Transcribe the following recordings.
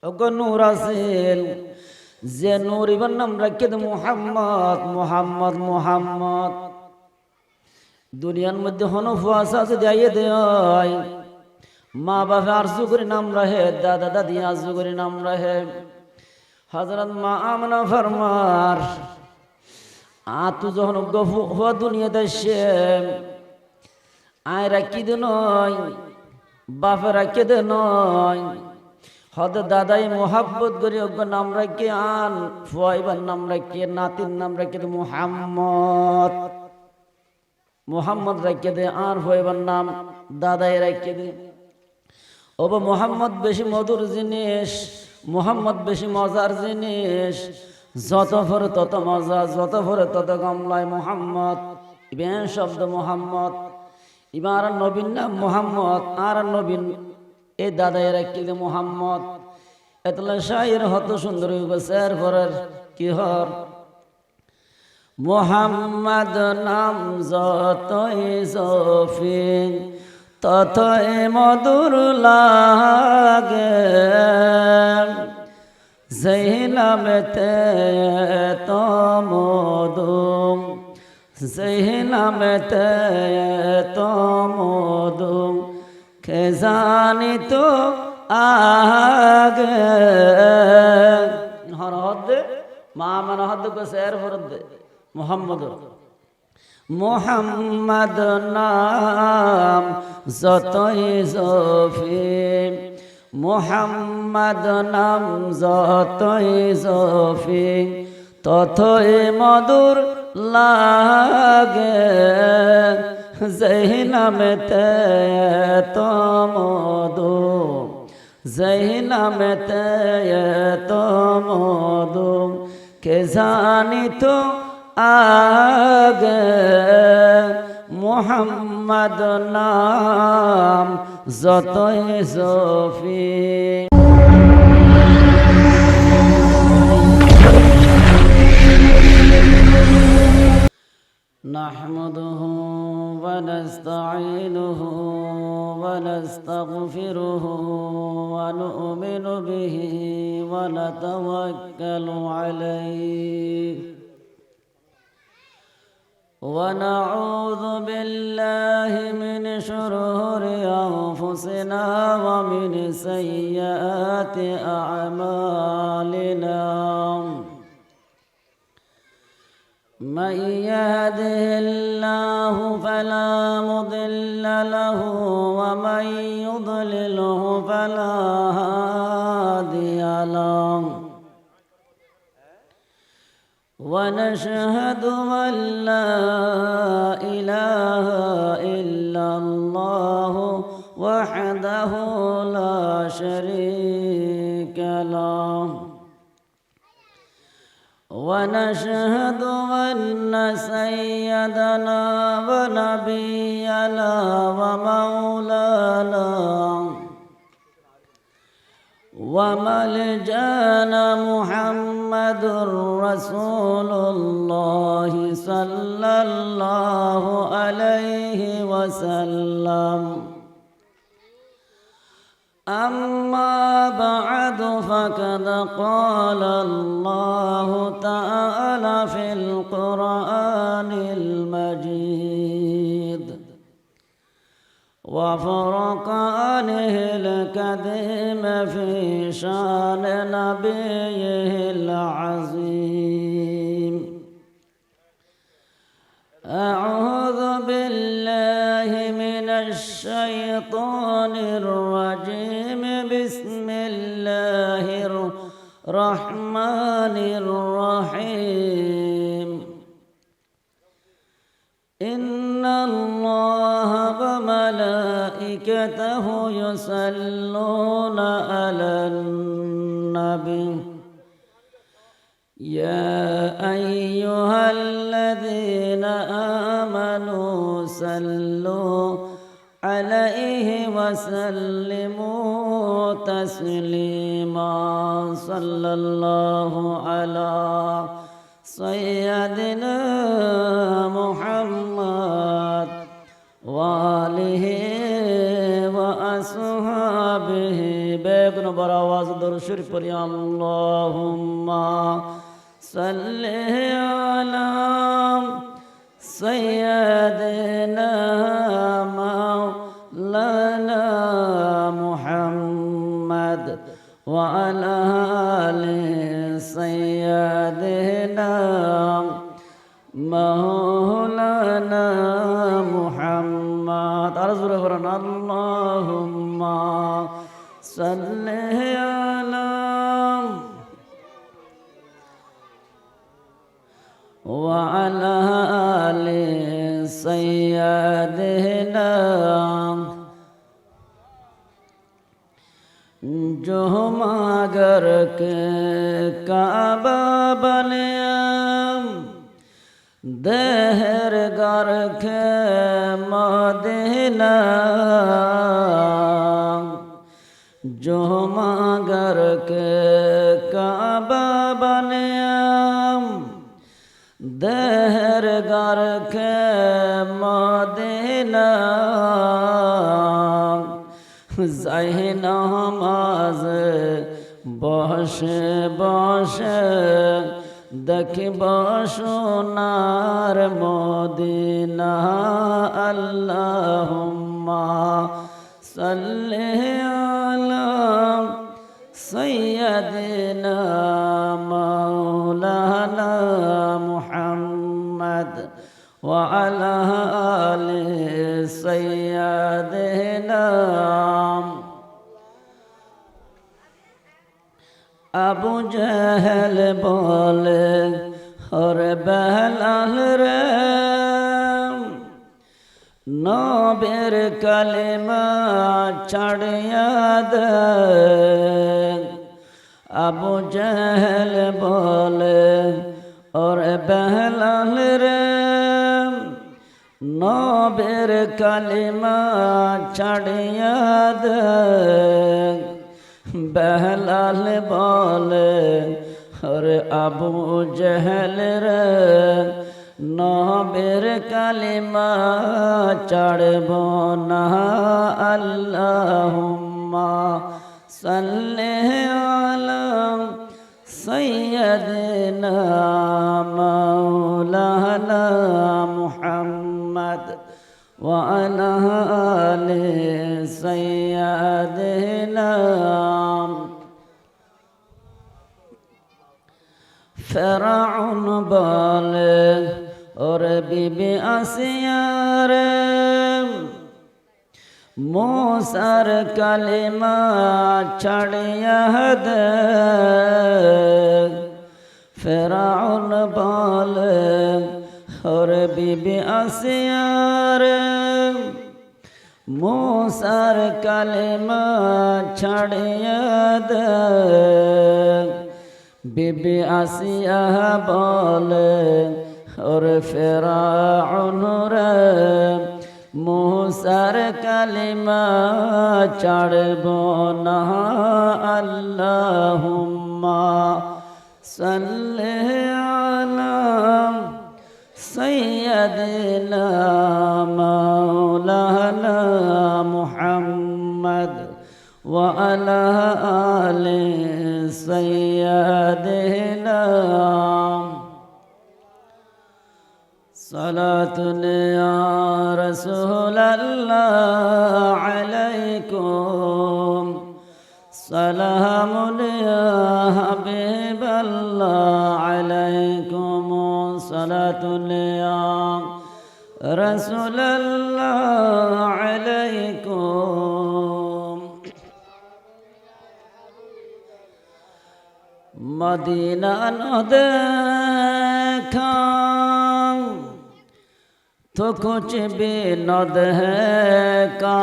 ওগো নূর আছেন যে নূর ইবার নাম রাখে মুহাম্মদ মুহাম্মদ মুহাম্মদ। দুনিয়ার মধ্যে হনফুয়াশা যদি আইয়ে দেয়, মা বাবা আরজু করে নাম রাহে, দাদা দাদি আরজু করে নাম রাহে। হযরত মা আমনা ফরমার আতু যখন হওয়া দুনিয়াতে সে আয় রাখি দে নয়, বাপে রাখি দে নয়, হদ দাদাই মোহাব্বত করে ওগো নাম রাখি আন ফুয়াইবার নাম রাখি, নাতির নাম রাখি দে মুহাম্মদ মুহাম্মদ রাখি দে, আর ফুয়াইবার নাম দাদাই রাখি দে। ওবা মুহাম্মদ বেশি মধুর জিনিস, মুহাম্মদ বেশি মজার জিনিস, যত ভরে তত মজা, যত ভরে তত গামলায় মুহাম্মদ। ইবেন শব্দ মুহাম্মদ, ইবার নবীন নাম মুহাম্মদ, আর নবীন এই দাদাই রাখি দে মুহাম্মদ। এতলা শায়ের হত সুন্দর বসের পরের কি হর মুহাম্মদ নাম যতই জফিন ততই মধুর লাগে, যেই নামেতে তো মধু, যেই নামেতে তো মধু, কে জানি তো আগে। হর হদ্দে মা মানে হদ্দ কসের হরদ্দে মুহাম্মদ। মুহাম্মদ নাম যতই জফিন, মুহাম্মদ নাম যতই জফিন ততই মধুর লাগে, যেই নামেতে তো মধু, যেই নামেতে তো মধু, কে জানি তো আগে। মুহাম্মদ নাম যতই জফিন। نحمده ونستعينه ونستغفره ونؤمن به ونتوكل عليه، ونعوذ بالله من شرور أنفسنا ومن سيئات أعمالنا. من يهده الله فلا مضل له ومن يضلله فلا هادي له، ونشهد أن لا إله إلا الله وحده لا شريك له، ونشهد أن سيدنا ونبينا ومولانا وملجانا محمد رسول الله صلى الله عليه وسلم. أما بعد فقد قال الله تعالى في القرآن المجيد وفرقانه الكريم في شان نبيه العظيم. أعوذ بالله من الشيطان الرجيم. بسم الله الرحمن الرحيم. إن الله وملائكته يصلون على النبي يا أيها الذين آمنوا صلوا عليه وسلموا تسليما. صلى الله على سيدنا محمد وآله وأصحابه. বেগুন বড় আমার আওয়াজ দরুদ শরীফ পড়ি আল্লাহুম্মা সাল্লি আলা সাইয়্যিদিনা মাওলানা মুহাম্মদ ওয়া আলা আলি সাইয়্যিদিনা মাওলানা মুহাম্মদ। আর জোরে বলেন আল্লাহুম্মা সাল্লি আলা ওয়া আলা আলি সাইয়্যিদিনা। जो मगर के काबा बनिया देहर गर के मदीना, जो मगर के काबा बनिया देहर गर के मदीना, যাই নামাজ বসে বসে দেখিব সোনার মদিনা। আল্লাহুম্মা সাল্লি আলা সাইয়্যিদিনা মাওলানা মুহাম্মদ ওয়া আলা আলি সাইয়্যিদিনা। আবু জেহেল বলে ওরে বেলাল রে নবীর কালিমা ছাড়িয়া দে। আবু জেহেল বলে ওরে বেলাল রে নবীর কালিমা ছাড়িয়া দে। বেলাল বলে ওরে আবু জেহেল রে নবীর কালিমা ছাড়ব না। আল্লাহুম্মা সাল্লি আলা সাইয়্যিদিনা মাওলানা মুহাম্মদ ওয়া আলা আলি সাইয়্যিদিনা। ফেরাউন বলে ওরে বিবি আসিয়া রে मूसार कलिमा छड़िया दे। फिरौन बोले और बीबी आसिया रे मूसार कलिमा छड़िया दे। बीबी आसिया बोले और फिरौन रे मूसार कलिमा छड़बो ना। अल्लाहुम्मा सल्ली अला सय्यदिना मौलाना मुहम्मद व अला आलि सय्यदिना। सलातुन या रसूल अल्लाह अलैकुम, सलामुन या हबीब अल्लाह अलैकुम, सलातुन या रसूल अल्लाह अलैकुम। मदीना न देखा तो कुछ भी न देखा,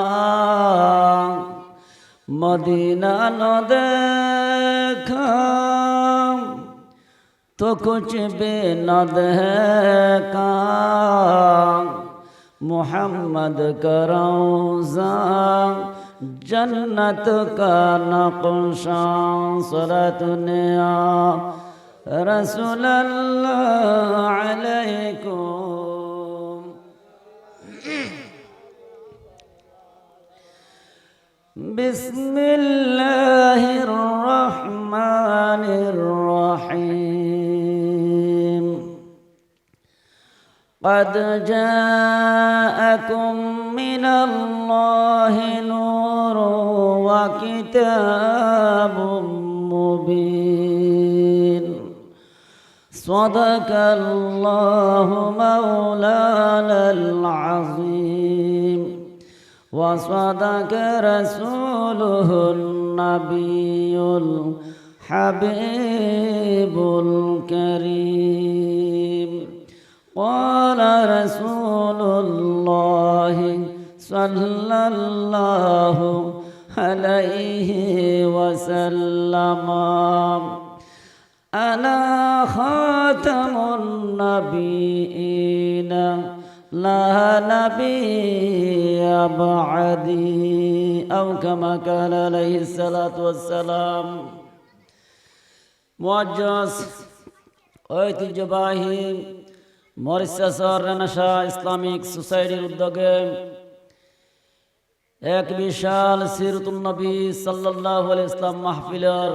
मदीना न देखा तो कुछ भी न देखा। मोहम्मद का रौज़ा जन्नत का नक्शा, सलातुन या रसूल अल्लाह अलैकुम। بسم الله الرحمن الرحيم قد جاءكم من الله نور وكتاب مبين صدق الله مولانا العظيم وصدق رسوله النبي الحبيب الكريم قال رسول الله صلى الله عليه وسلم أنا خاتم النبيين لا نبي بعدي أو كما قال عليه الصلاة والسلام মুআজ্জাজ ঐতিহ্যবাহী মরিশাসের রেনেসাঁ ইসলামিক সোসাইটির উদ্যোগে এক বিশাল সিরাতুন নবী সাল্লাল্লাহু আলাইহি ওয়াসাল্লাম মাহফিলের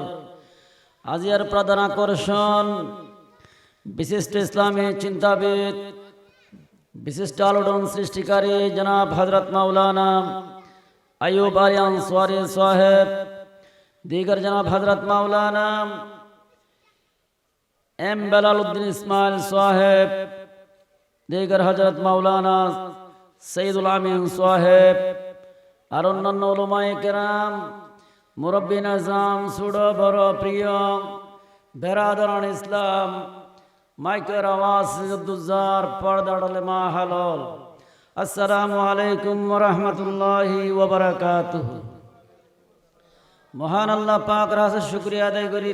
আজিয়ার প্রধান আকর্ষণ বিশিষ্ট ইসলামী চিন্তাবিদ বিশিষ্ট আলোড়ন সৃষ্টিকারী জনাব হযরত মাওলানা আইয়ুব আলী আনসারী সাহেব, দিগর জনাব হযরত মাওলানা এম বেলাল উদ্দিন ইসমাইল সাহেব, দিগর হযরত মাওলানা সৈয়দুল আমিন সাহেব, আর অন্যান্য উলামায়ে কেরাম, মুরব্বী নিজাম, ছোট বড় প্রিয় বেরাদরান ইসলাম, মাইকের আওয়াজ দুজার পর্দাড়লে মা হালাল, আসসালামু আলাইকুম ওয়া রাহমাতুল্লাহি ওয়া বারাকাতুহু। মহান আল্লাহ পাক রাসে শুকরিয়া আদায় করি।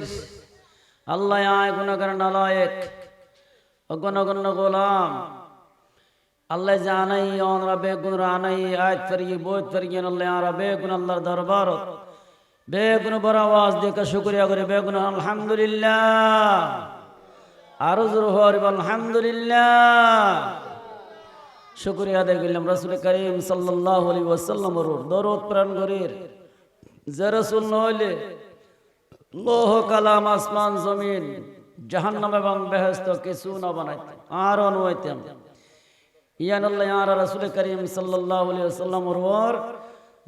আল্লাহ আয় গুনাহগার নালায়েক অগণগণ্য গোলাম আল্লাহ জানাই অনরা বেগুন রানাই আয়াত ফরিয়ে বৈত ফরিয়ে আল্লাহ আরা বেগুন আল্লাহর দরবার বেগুন বড় আওয়াজ দিয়ে শুকরিয়া করে বেগুন আলহামদুলিল্লাহ, আরো জোর হরিব আলহামদুলিল্লাহ। শুকরিয়া আদায় করলাম রাসূল করিম সাল্লাল্লাহু আলাইহি ওয়াসাল্লামের দরুদ প্রাণ করির যে রাসূল নইলে লোহ কালাম আসমান জমিন জাহান্নাম এবং বেহেশত কিছু না বানাইতে আর নইতাম। ইয়ান আল্লাহ আর রাসূল করিম সাল্লাল্লাহু আলাইহি ওয়াসাল্লামের ওপর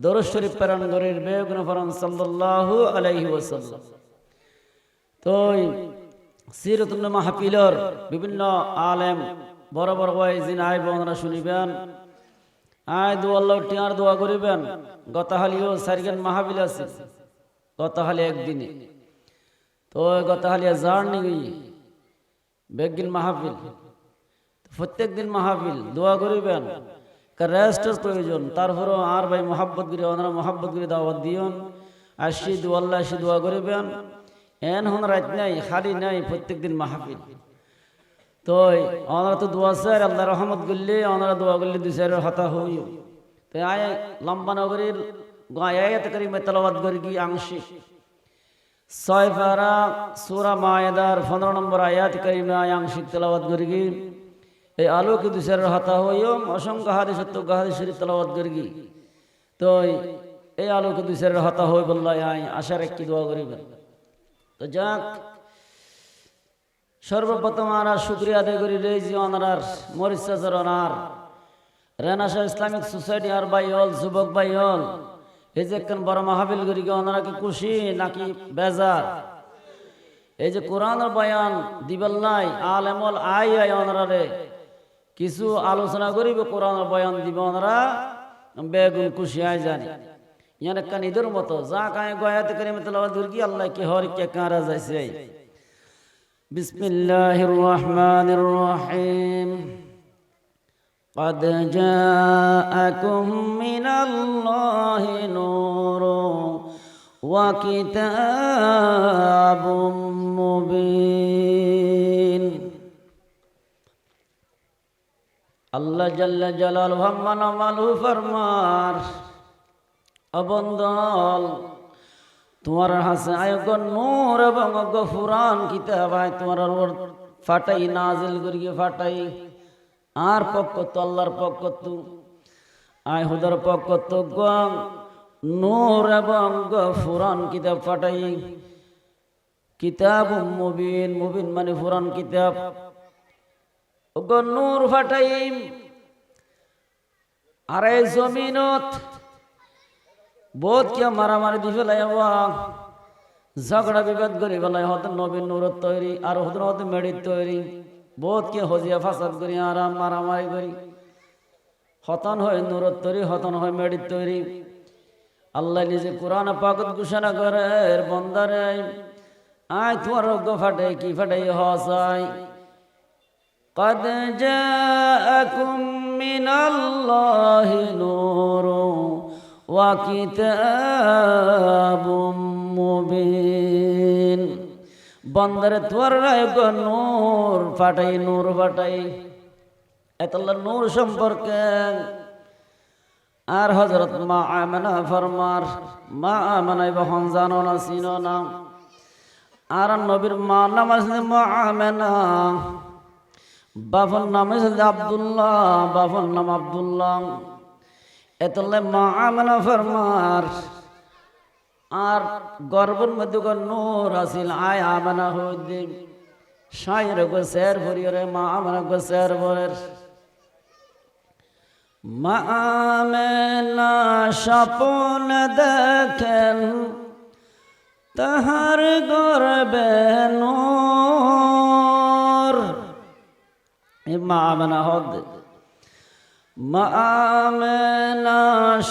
দরুদ শরীফ প্রাণ করির বেগুন ফরমান সাল্লাল্লাহু আলাইহি ওয়াসাল্লাম। তো সিরাতুন মাহফিলের বিভিন্ন আলেম বড় বড় ওয়াইজিন আইব ওনারা শুনিবেন, আয় দু আল্লাহ টিয়ার দোয়া করিবেন। গতহালিও সারিগান মাহফিল আছে, গতহালি একদিনে তো গতহালিয়া জার্নি গই বেগিন মাহফিল, প্রত্যেক দিন মাহফিল দোয়া করিবেন, রেস্টের প্রয়োজন। তারপরও আর ভাই মোহাব্বত করে ওনারা মোহাব্বত করে দাওয়াত দিয়ন, আসি দু আল্লাহ আসি দোয়া করিবেন। এন হন রাত নাই খালি নাই, প্রত্যেক দিন মাহফিল। তো ওনারা তো দোয়া স্যার আল্লাহ রহমত করলে ওনারা দোয়া করলে দুই চারের হতা হই। তো আয় লম্বা নগরীর আয়াত কারিমে তেলাওয়াত করি কি আংশিক 6 পারা সূরা মায়েদার 15 নম্বর আয়াত কারিমে আংশিক তেলাওয়াত করি কি এই আলোকে দুই চারের হতা হইও অসংখ্য হাদিস সত্য হাদিস শরীফ তেলাওয়াত করি কি। তো এই আলোকে দুই চারের হতা হই বললাই আয় আশার কি দোয়া করিবেন। তো যাক সর্বপ্রথম আমরা শুকরিয়া আদায় করি রেজি অনার মরিশাসের অনার রেনেসাঁ ইসলামিক সোসাইটি আর ভাই হল যুবক ভাই হল এই যে একখান বড় মাহফিল করি কি ওনারা কি খুশি নাকি বেজার? এই যে কোরআনের বয়ান দিবেল্লাই আলেমল আই আই ওনারে কিছু আলোচনা করিব, কোরআনের বয়ান দিব ওনারা বেগুন খুশি আয় জানি। ইয়ান একখান ঈদের মতো যা কায় গয়াতে কারিমে তেলাওয়াত করি কি আল্লাহ কি হর কে কারা যাইছে। বিসমিল্লাহির রহমানির রহিম قد جاءكم من الله نور وكتاب مبين। আল্লাহ জাল্লা জালালহু আমালু ফরমার অবন্দল তোমার হাসে আয়গন নূর এবং গফুরান কিতাব আয় তোমার ফাটাই নাজিল করিয়ে ফাটাই আর পক্ষ তো আল্লাহর পক্ষ তো আয় হুদার পক্ষ তো গম নূর এবং ফুরান কিতাব পাঠাই। কিতাব মুবিন, মুবিন মানে ফুরান কিতাব। নূর ফাটাই আর এই জমিনত বোধ কে মারামারি দি ফেলাই ঝগড়া বিবাদ করি ফেলাই হতে নবীন নূরত তৈরি আর হতে মেডির তৈরি বোধ কে হজিয়া ফাসাদ করি আরাম মারামারি করি হতন হয় নূরত তৈরি হতন হয় মেডির তৈরি। আল্লাহ নিজে কোরআন পাকত ঘোষণা করে এর বন্দারে আয় তোমার রোগ ফাটে কি ফাটাই হসাই قد جاءكم من الله نور وكتاب مبين বন্দরে তোর নূর ফাটাই এতলা নূর সম্পর্কে আর হযরত মা আমেনা ফরমার মা আমেনা বহন জানো না চিনো না আর নবীর মা নাম আছে মা আমেনা বাবার নাম আছে আব্দুল্লাহ বাবার নাম আব্দুল্লাহ এতলে মা আমেনা ফরমার আর গর্বের মধ্যে নূর আসিল আয় আমেনা হইদি শায়ের গো শের ভরিরে মা আমেনা গো শের ভরের মা আমেনা স্বপ্ন দেখেন তাহার গর্বে নূর মা আমেনা হদ মা আমেনা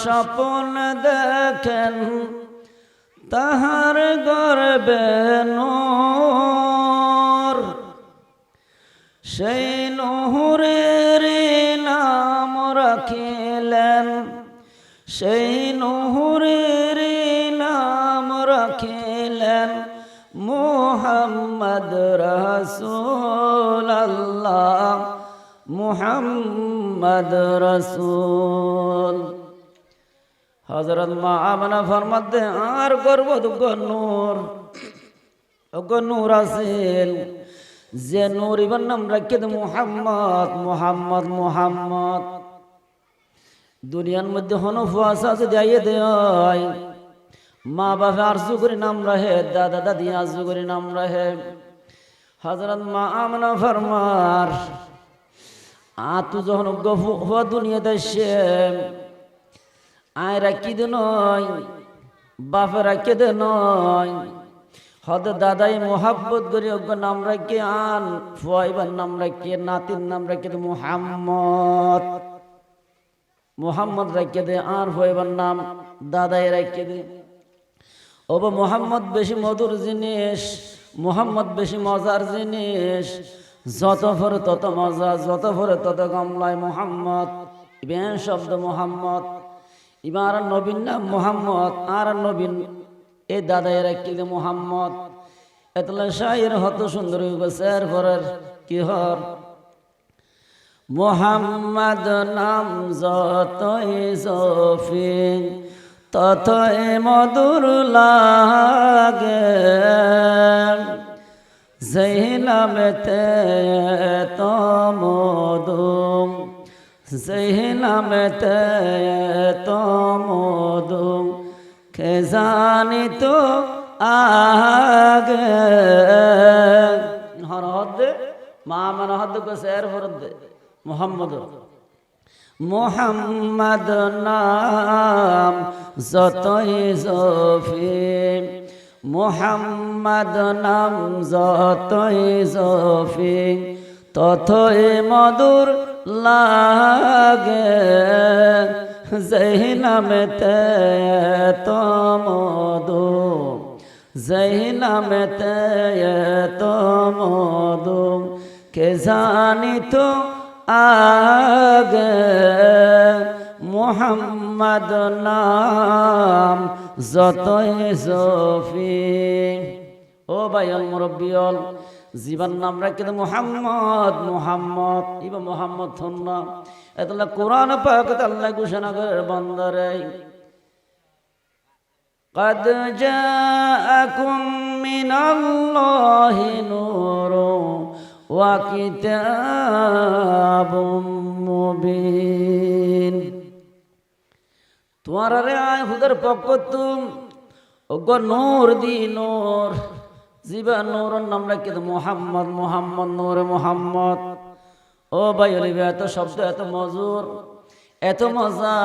স্বপ্ন দেখেন তাহার গর্বে নূর সেই নূরের নাম রাখিলেন সেই নূরের নাম রাখিলেন মুহাম্মদ রাসূলুল্লাহ মুহাম্মদ রাসূল। হযরত মা আমেনা ফরমাতে আর গর্ব নূর নূর আসিল যে নূর ইবার নাম রাখে মুহাম্মদ মুহাম্মদ মুহাম্মদ। দুনিয়ার মধ্যে হনফ আছে যদি আইয়ে দেয় মা বাবা আরজু করে নাম রাহে দাদা দাদি আরজু করে নাম রাহে। হযরত মা আমেনা ফরমার আতু যখন হওয়া দুনিয়াতে সে আয় রাখি দে নয় বাপে রাখি দে নয় হদ দাদাই মোহাব্বত করি অজ্ঞ নাম রাখি আন ফুয়াইবার নাম রাখি নাতির নাম রাখি দে মুহাম্মদ মুহাম্মদ রাখি দে আর ফুয়াইবার নাম দাদাই রাখি দে। ওবা মুহাম্মদ বেশি মধুর জিনিস মুহাম্মদ বেশি মজার জিনিস যত ফরে তত মজা যত ফরে তত গামলায় মুহাম্মদ ইবেন শব্দ মুহাম্মদ ইবার নবীন নাম মুহাম্মদ আর নবীন এ দাদাই রাখি দে মুহাম্মদ। এতলা শায়ের হত সুন্দর শের ফরের কি হর মুহাম্মদ নাম যতই সফি ততই মধুর লাগে যেই নামেতে তো মধু যেই নামেতে তো মধু কে জানি তো আগে হর হদ্দে মা মানে হদ্দ কো শের হরদ্দে মুহাম্মদ মুহাম্মদ নাম যতই সফি মুহাম্মদ নাম যতই সফি ততই মধুর লাগে যেই নামেতে তো মধু যেই নামেতে তো মধু কে জানি তো আগে মুহাম্মদ নাম যতই সফি। ও ভাইয়াল মুরব্বিয়াল জীবন নাম রাখে মুহাম্মদ মুহাম্মদ ইবা মুহাম্মদ থন্না এতলা কোরআন পাক আল্লাহ ঘোষণা করে বন্দরে قد جاءكم من الله نور وكتاب مبين তোমার রে আয় হুদার পক্ষ তুম ওগো নূর দি নূর জিবা নূর নাম রাখি মোহাম্মদ মোহাম্মদ নূরে মোহাম্মদ। ও ভাই অলিবে এত শব্দ এত মজুর এত মজা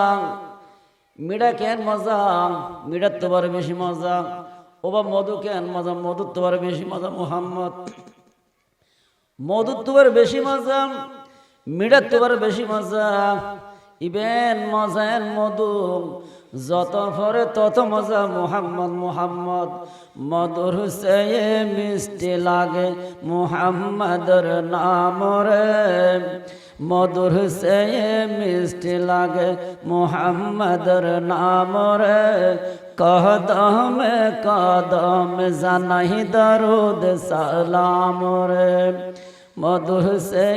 মিডা কেন মজা মিডার তো বড় বেশি মজা। ও বা মধু কেন মজা মধুর তো বড় বেশি মজা মোহাম্মদ মধুর তো বড় বেশি মজা মিডার তো বড় বেশি মজা। ইবেন মজা এন মধু যত পরে তত মজা মোহাম্মদ মোহাম্মদ মধুর সে মিষ্টি লাগে মোহাম্মদর নাম রে মধুর সে মিষ্টি লাগে মোহাম্মদর নাম রে কদমে কদমে জানাই দরুদ সালাম রে মধুর সে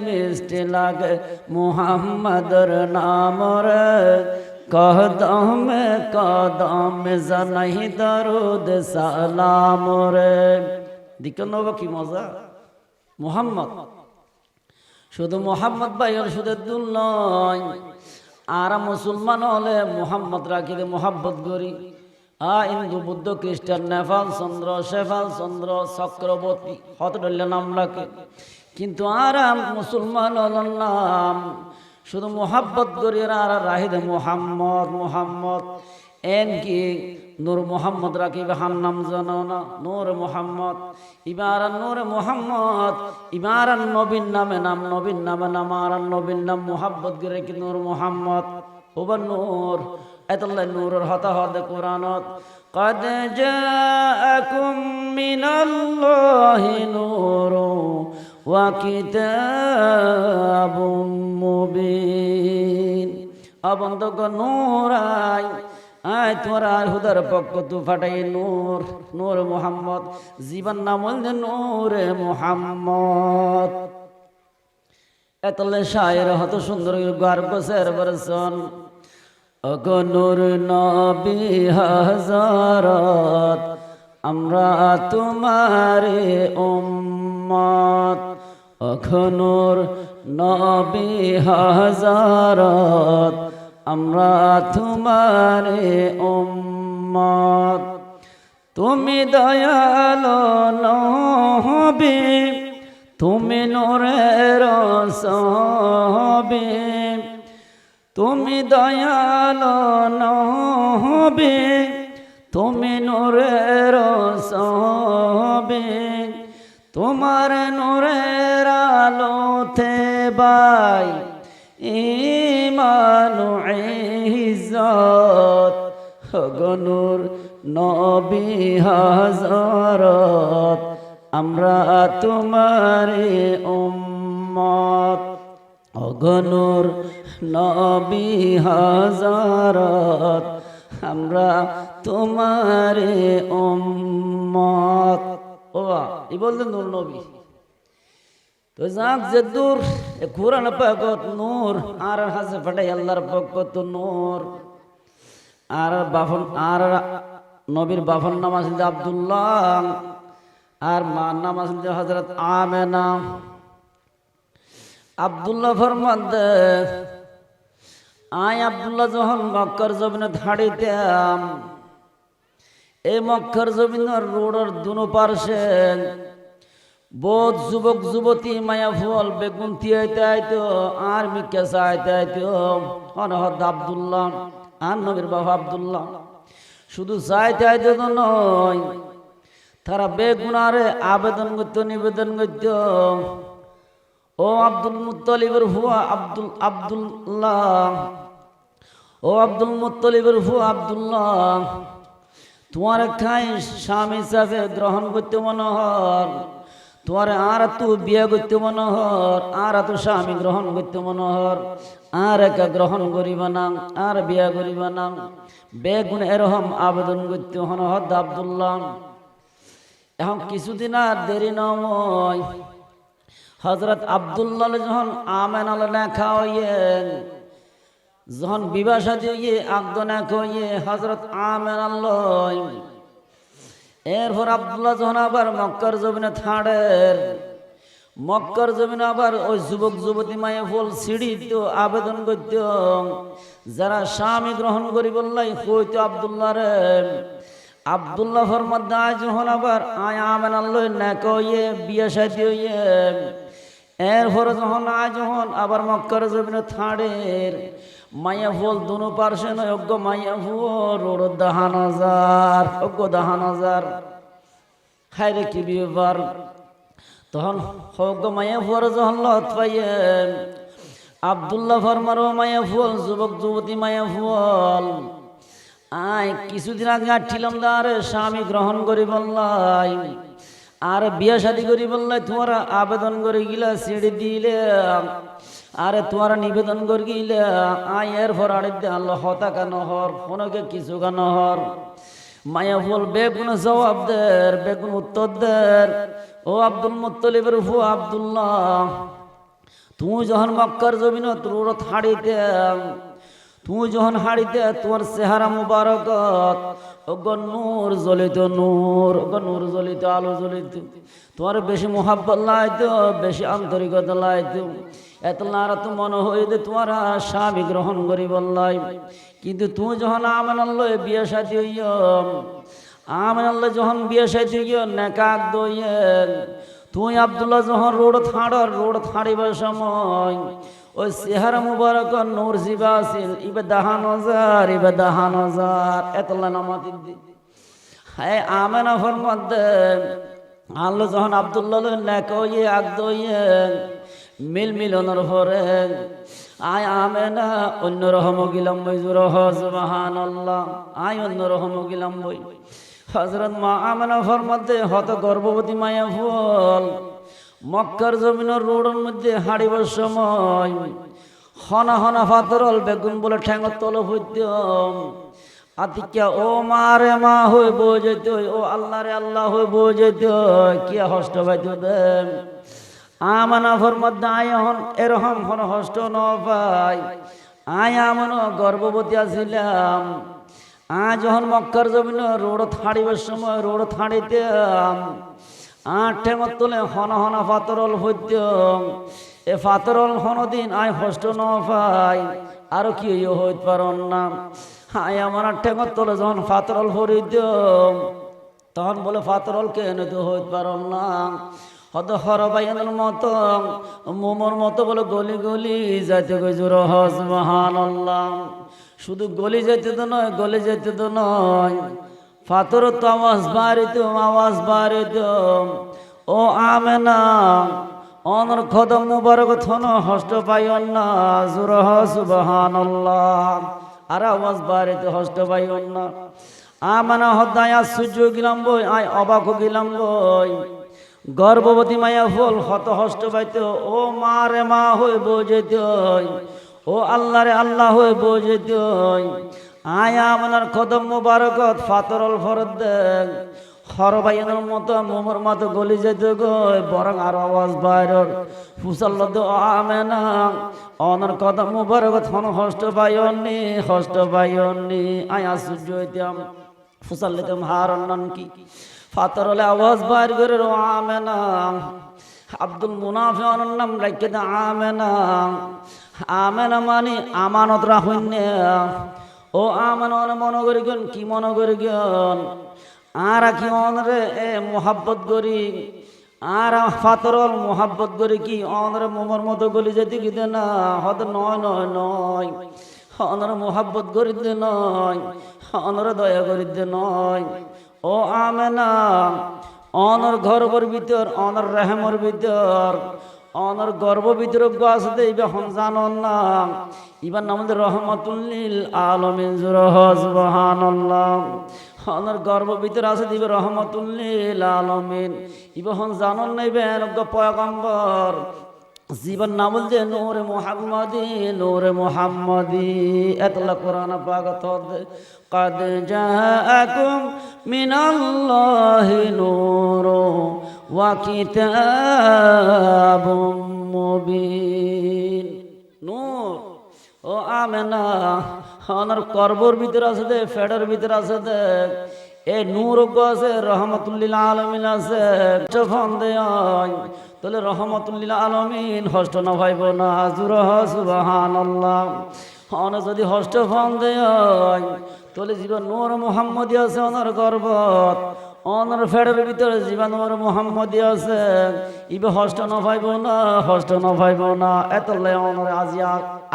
মিষ্টি লাগে মোহাম্মদর নাম রে কদমে কদমে জানাই দরুদ সালাম রে। দেখো নব কি মজা মোহাম্মদ শুধু মোহাম্মদ ভাই হল শুধু দুল নয় আর মুসলমান হলে মোহাম্মদ রাখিলে মোহাব্বত করি। হিন্দু বুদ্ধ খ্রিস্টান নেপাল চন্দ্র শেফাল চন্দ্র চক্রবর্তী হত ডলে নাম রাখে কিন্তু আর মুসলমান হল নাম শুধু মোহাব্বত করি আর রাহিদে মোহাম্মদ মোহাম্মদ এন কি নূর মোহাম্মদ রাখিবে হার নাম জানো না নূর মোহাম্মদ ইবার নূর মোহাম্মদ ইবার নবীন নামে নাম নবীন নামে নাম আর নবীন নাম মোহাব্বত করে কি নূর মোহাম্মদ ওবার নূর এতল্লাহ নূরের হতাহত কোরআনত قد جاءكم من الله نور وكتاب مبين অবন্ধক নূর আয় তোর আয় হুদার পক্ষ তু ফাটাই নূর নূর মোহাম্মদ জীবন নাম নূরে মোহাম্মদ এতলে শায়ের হত সুন্দর গর্ব সের বরসন ওগো নূর নবী হযরত আমরা তোমারে উম্মত ওগো নূর নবী হযরত আমরা তোমারে উম্মত তুমি দয়ালো নবী তুমি নূরের সবি তুমি দয়ালো নবী তুমি নূরের সবি তোমার নূরের আলোতে বাই ঈমান ইজ্জত ওগো নূর নবী হযরত আমরা তোমারে উম্মত ওগো নূর নবী হযরত আমরা তোমারে উম্মত। ও এই বললেন নূর নবী তো যাক যে দূর কোরআন পাকত নূর আর হাসে ফাটাই আল্লাহর পক্ষ তো নূর আর বাফন আর নবীর বাফন নাম আছে আব্দুল্লাহ আর মার নাম আছে হযরত আমেনা। আব্দুল্লাহ ফরমান দে আয় আব্দুল্লাহ যখন মক্কার জমিনে ধাড়িতাম এই মক্কার জমিনের রোডের দুনো পার্শ্বে বহুত যুবক যুবতী মায়া ফুল বেগুন তিয়াইতে আইতো আর মিকে চাইতে আইতো অনহদ আব্দুল্লাহ আর নবীর বাবা আব্দুল্লাহ শুধু চাইতে আইতো তো নয় তারা বেগুনারে আবেদন করতো নিবেদন করত ও আব্দুল মুত্তালিবের হুয়া আব্দুল্লাহ ও আব্দুল মুত্তালিবের হুয়া আব্দুল্লাহ তোমার খাই স্বামী হিসাবে গ্রহণ করতে মনোহর তোমার আর তু বিয়ে করতে মনোহর আর তো স্বামী গ্রহণ করতে মনোহর আর একা গ্রহণ করিবা না আর বিয়ে করিবা না বেগুন এরকম আবেদন করতে হনহদ আব্দুল্লাহ। এখন কিছুদিন আর দেরি নয় হযরত আব্দুল্লাহ যখন আমেনাল লেখা হইয়ে যখন বিবাহ সাজি হইয়ে আগদনা হইয়ে হযরত আমেনাল এরপর আব্দুল্লাহ যখন আবার মক্কার জমিনে থাড়ের মক্কার জমিন আবার ওই যুবক যুবতী মায়ে ফুল সিঁড়ি তো আবেদন করত যারা স্বামী গ্রহণ করি বললাই হইতো আব্দুল্লাহ রে আব্দুল্লাহ ফরমাদ আয় যখন আবার আয় আমেন আল্লাহ না কইয়ে বিয়ে শাদী হইয়ে এরপরে যখন আয় যখন আবার মক্কার জমিনে থাড়ের মায়া ফুল দুনো পার্শ্বে নয় অজ্ঞ মায়া ফুল ওর দাহান হাজার অজ্ঞ দাহান হাজার খাই রে কি বিবার তখন অজ্ঞ মায়া ফুয়ার যখন লত পাইয়ে আব্দুল্লাহ ফরমারও মায়া ফুল যুবক যুবতী মায়া ফুল আয় কিছুদিন আগে আঠিলাম আরে স্বামী গ্রহণ করি বললাই আর বিয়ে শাদী করি বললাই তোমার আবেদন করে গিলা সিঁড়ি দিলে আরে তোমার নিবেদন করে গিলে আয় এর পর আড়ে আল্লাহ হতা কেন হর ফোনকে কিছু কেন হর মায়া ফুল বেগুন জবাব দের বেগুন উত্তর দের ও আব্দুল মুত্তলিবের ফু আব্দুল্লাহ তুমি যখন মক্কার জমিন তোর হাড়িতে তুমি যখন হাড়িতে তোমার চেহারা মুবারকত নূর জ্বলিত নূর নূর জ্বলিত আলো জ্বলিত তোমার বেশি মোহাব্বত লাইতো বেশি আন্তরিকতা লাইতো এত নারা তো মনে হয় যে তোমার স্বামী গ্রহণ করি বললাই কিন্তু তুমি যখন আমেন আল্লাহ বিয়ে শাদী হইয় আমেন আল্লাহ যখন বিয়ে শাদী হইয় নেকাক দইয়ে তুই আব্দুল্লাহ যখন রোড থাড়িবার সময় ওই চেহারা মুবারক নূর জিবা আছিল ইবে দাহান হাজার এতলা নামাতি হ্যাঁ আমেনা ফরমাদ আল্লাহ যখন আব্দুল্লাহ নেকইয়ে আগ দইয়ে মিলনের পরে আয় আমেনা অন্য রহম গিলাম বই জুরহ সুবহানাল্লাহ আয় অন্য রহম গিলাম বই হযরত মা আমেনা ফরমাতে হত গর্ভবতী মায়া ফুল মক্কার জমিনের রোডের মধ্যে হাঁড়িবার সময় হনা হনা ফাতরল বেগুন বলে ঠ্যাঙর তল হইতে আতিকা ও মা রে মা হয়ে বয়ে যেত ও আল্লাহ রে আল্লাহ হয়ে বয়ে যেত কি হষ্ট পাইত দেন আমানা ফরমাদ আয়ন এরকম হন হষ্ট ন পাই আয় আমন গর্ভবতী আছিলাম যখন মক্কার জমিন রোড থাড়িবার সময় রোড থাড়িতে ঠেঙর তোলে হন হনা ফাতরল হইত এ ফাতরল হনদিন আয় হষ্ট ন পাই আরো কি হইতে পারন না আয় আমার ঠেঙর তোলে যখন ফাতরল হরিত তখন বলে ফাতরল কেন তো হইতে পারন না হত হরবাইনের মতো মোমোর মতো বলে গলি গলি যাইতে গজুর সুবহানাল্লাহ শুধু গলি যাইতে তো নয় গলি যাইতে তো নয় ফাতর তো আওয়াজ বাড়িত ও আমেনা অনর খদম মুবারক থন হষ্ট পাইন না জুর সুবহানাল্লাহ আর আওয়াজ বাড়িতে হষ্ট পাইন না আমেনা হদায় আশ্চর্য গিলাম বই আয় অবাক গিলাম বই গর্ভবতী মায়া ফুল হত হষ্ট পাইত ও মা রে মা হয়ে বোঝেত ও আল্লাহ রে আল্লাহ হয়ে বোঝেত আয়া আমার কদম মুবারকত ফাতরল ফরদ দেন হরবাইনের মতো মোমর মতো গলি যেত গই বরং আর আওয়াজ বাইরর ফুসাল্ল আমেনা অনর কদম মুবারকত হন হষ্ট পাইনি আয়া সূর্য হইতাম ফুসাল্লিতাম হারন কি ফাতরলে আওয়াজ বাইর করে আমেনা আব্দুল মুনাফির নাম রাখে দে আমেনা মানে আমানত রাখুন ও আমান মনে করি গন কি মনে করি গন আর কি অনরে এ মোহাব্বত করি আর ফাতরল মোহাব্বত করি কি অনরে মোমর মতো গলি যেতে গিয়ে না হয়তো নয় অনরে মোহাব্বত করি দে নয় অনরে দয়া করি দে নয় ও আমেনা অনর গর্বর ভিতর অনর রেহমর ভিতর অনর গর্ব ভিতর গাছ দেবে হন জানন না ইবার আমাদের রহমতুল্লিল আলামিন সুবহানাল্লাহ অনর গর্ব ভিতর আছে দিবে রহমতুল্লিল আলামিন ইবা হন জানন নাইবে পয়গম্বর জীবন নাম বলছে নূরে মুহাম্মাদি এতলা কোরআন পাক قد جاءكم من الله نور وكتاب مبين নূর ও আমেনা অনর করবর ভিতর আছে দে ফেডার ভিতর আছে দে এই নূর আছে রহমতুল্লিল আলমিন আছে ফোন দেয় তাহলে রহমতুল্লিল আলমিন হষ্ট না ভাইব না জুর সুবহানাল্লাহ অন যদি হষ্ট ফোন দেয় তাহলে জীবন নূর মোহাম্মদী আছে ওনার গর্বত অনর ফেডের ভিতরে জীবন নূর মোহাম্মদী আছে ইবে হষ্ট না ভাইব না হষ্ট না ভাইব না এত অনর আজি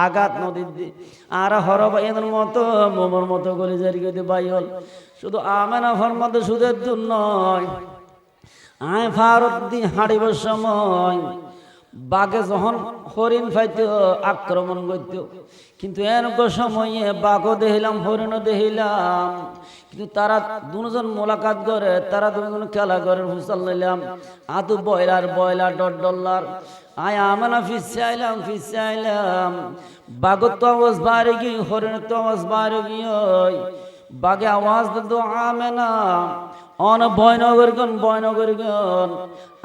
আঘাত নদীর দি আর হরব এদের মতো মোমর মতো গলি জারি গদি বাইল শুধু আমেনা ফরমাতে সুদের দূর নয় আয় ভারত দি হাঁড়িবার সময় বাঘে যখন হরিণ ফাইত আক্রমণ করত কিন্তু এরকম সময়ে বাঘও দেখিলাম হরিণও দেখিলাম কিন্তু তারা দুজন মোলাকাত করে তারা দুজন খেলা করে হুসাল নিলাম আদু বয়লার ডল্লার আয় আমানা ফিসে আইলাম বাঘর তো আওয়াজ বাইরে গিয়ে হরিণের তো আওয়াজ বাইরে গিয়ে বাঘে আওয়াজ দিত আমেনা অন বয়নগর গন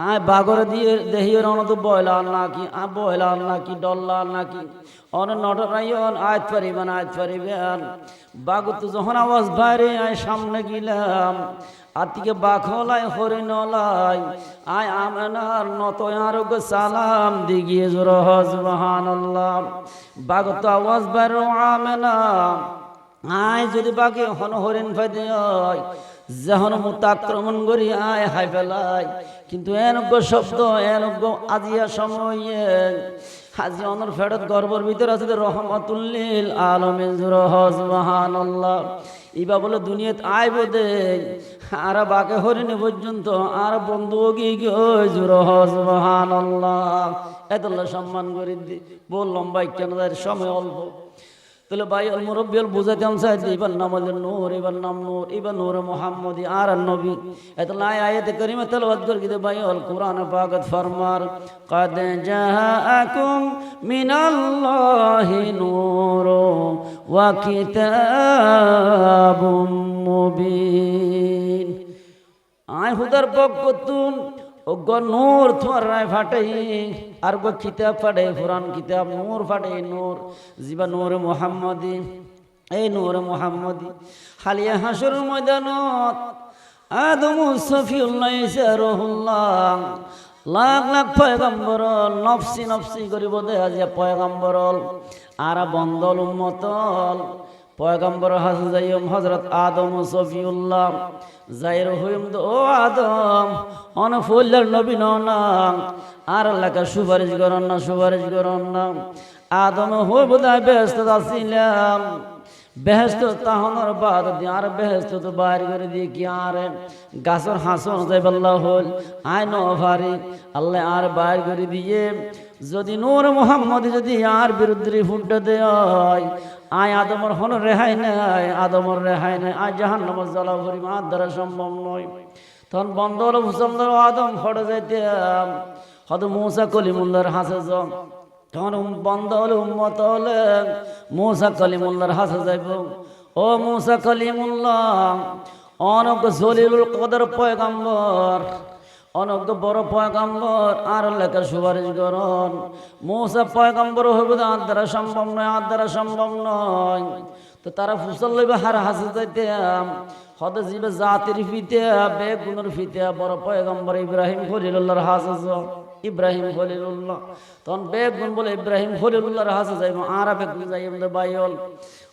আয় বাগর দিয়ে দেহির অন তো বয়লার নাকি ডল্লার নাকি অন নটরাইন আয়ত পারিবেন বাঘ তো যখন আওয়াজ বাইরে আয় সামনে গিলাম আতিকে বাঘ হলাই হরিণ হলাই আয় আমেনার নত আরোগ্য সালাম দিগিয়ে জোর সুবহানাল্লাহ বাঘ তো আওয়াজ বাইরে আমেনা আয় যদি বাঘে হন হরিণ ফাইদে হয় যখন মুতাক্রমণ করি আয় হাই ফেলাই কিন্তু এনজ্ঞ শব্দ এনজ্ঞ আজিয়া সময়ে হাজি অনর ফেরত গর্বর ভিতরে আছে রহমতুল্লিল আলমিন সুবহানাল্লাহ ইবা বলে দুনিয়াত আইব দে আর বাকে হরিণী পর্যন্ত আর বন্ধু গিয়ে জুর সুবহানাল্লাহ এতলা সম্মান করে দি বললাম ভাই কেন সময় অল্প তাহলে ভাই মুরব্বী বুঝাতে চাইছে এবার নাম নূর এবার নাম নূর এবার নূর মোহাম্মদী আর নবী এত লাই আয়াতে করিমে তেলাওয়াত করে দিতে ভাই অল কোরআন পাক ফরমার قد جاءكم من الله نور وكتاب مبين আয় হুদার পক্ষতুন অজ্ঞ নূর তোমার রায় ফাটাই আর গো কিতাব ফাটে পুরান কিতাব নূর ফাটে নূর জিবা নূর মোহাম্মদী এই নূর মোহাম্মদী হালিয়া হাসুর ময়দানত আদম সফিউল্লাহ রহুল্লাহ লাখ লাখ পয়গম্বর নফসি করিব দেয়া যে পয়গম্বর আর বন্দল উম্মতল পয়গম্বর হাজরাত হযরত আদম সফিউল্লাহ যাইর হইম ও আদম অন ফুল্লার নবী না আর আল্লাহকে সুপারিশ করন না আদম হই বোধহয় ব্যস্ত আছিলাম বেহেস্ত তাহনর বাদ দিয়ে আর বেহেস্ত তো বাইর করে দিয়ে কি আর গাছর হাসন যাইবাল্লাহ হল আয় নভারি আল্লাহ আর বাইর করে দিয়ে যদি নূর মোহাম্মদ যদি আর বিরুদ্ধে ফুটে দেয় আয় আদমর হন রেহাই নাই আয় জাহান্নামের জ্বালা ভরি মার দ্বারা সম্ভব নয় তখন বন্ধ হলো মুসলমান আদম ফটে যাইতাম হয়তো মূসা কলিমুল্লাহর হাসে যাম তখন বন্ধ হলে উম্মত হলে মূসা কলিমুল্লাহর হাসে যাইব ও মূসা কলিমুল্লাহ অনক জলিলুল কদর পয়গম্বর অনক বড় পয়গম্বর আর লেখা সুপারিশ করন মূসা পয়গম্বর হইব আর দ্বারা সম্ভব নয় তো তারা ফুসল লইবে হার হাসে যাইতাম হদ জিবে জাতির ফিতে বেগুনের ফিতে বড় পয়গম্বর ইব্রাহিম খলিলুল্লাহর হাসে ইব্রাহিম খলিলুল্লাহ তখন বেগুন বলে ইব্রাহিম খলিলুল্লাহর হাসে যাইব আর বেগুন যাইম বাইল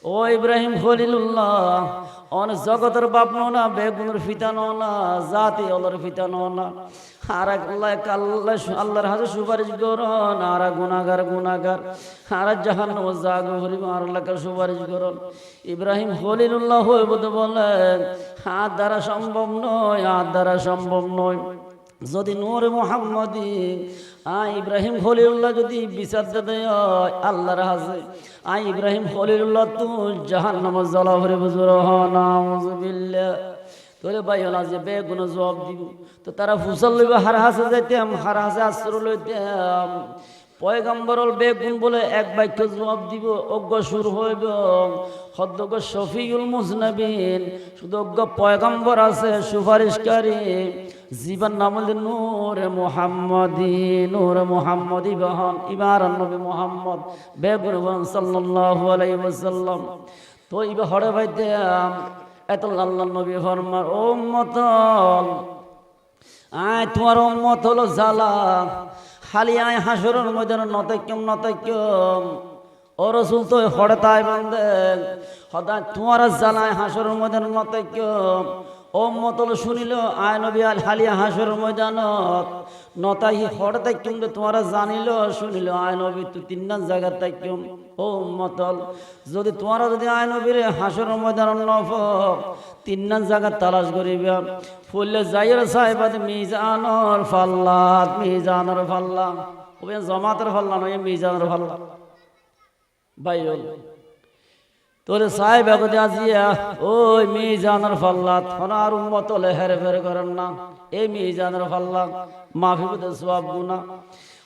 ও ইব্রাহিম খলিলুল্লাহ অন জগতের বাপ না বেগুনের ফিতা না জাতি অলর ফিতা না আর আল্লাহর হাতে সুপারিশ করন আর গুনাগার আর জাহান্নাম জাগ হরিব আর আল্লাহকে সুপারিশ করন ইব্রাহিম খলিলুল্লাহ হইব তো বলেন হাত দ্বারা সম্ভব নয় যদি নূর মোহাম্মদী ইব্রাহিম খলিলুল্লাহ যদি বিচার দেয় আল্লাহর হাতে ইব্রাহিম খলিলুল্লাহ তো জাহান্নামের জ্বালা ভরে বুজুর নাউযুবিল্লাহ তোরে ভাই হল যে বেগুন জবাব দিব তো তারা ফুসল লইবে হার হাসে যাইতাম হার হাসে আশ্রয় লইতাম পয়গম্বর বেগুন বলে এক বাক্য জবাব দিব অজ্ঞ সুর হইব হদ্দজ্ঞ শফিউল মুজনাবিন শুধু অজ্ঞ পয়গম্বর আছে সুপারিশকারী জীবন নাম নূর মোহাম্মদী বহন ইবার নবী মোহাম্মদ বেগুন সাল্লাল্লাহু আলাইহি ওয়াসাল্লাম তো ইবা হড়ে ভাইতাম এত আল্লাহ নবী ফরমার ও উম্মত আয় তোমার উম্মত হলো জ্বালা খালি আয় হাসরের ময়দানে নতৈক্যম ও রসুল তো হড়ে তাই বান্দে হঠাৎ তোমার জ্বালায় হাসরের ময়দানে নতৈক্যম ও মতল শুনিল আয় নবী আল হালিয়া হাসরের ময়দানত নতাই হড়ে তাইক্যম তোমারা জানিল শুনিল আয় নবী তুই তিন জায়গার তাইক্যম ও মতল যদি তোমারা যদি আয় নবীর হাসরের ময়দান নফ তিন জায়গার তালাশ করিবে ফুললে যাইয়ের সাহেবাদ মিজানর ফাল্লাত মিজানর ফাল্লা ওবে জমাতের ফাল্লা নয় মিজানর ফাল্লা ভাই তোরে সাহেব আগতে আজিয়া ওই মিজানের ফাল্লাত হনার উম্মত হলে হেরে ফেরে করেন না এই মিজানের ফাল্লা মাফি বুঝে সব গুণা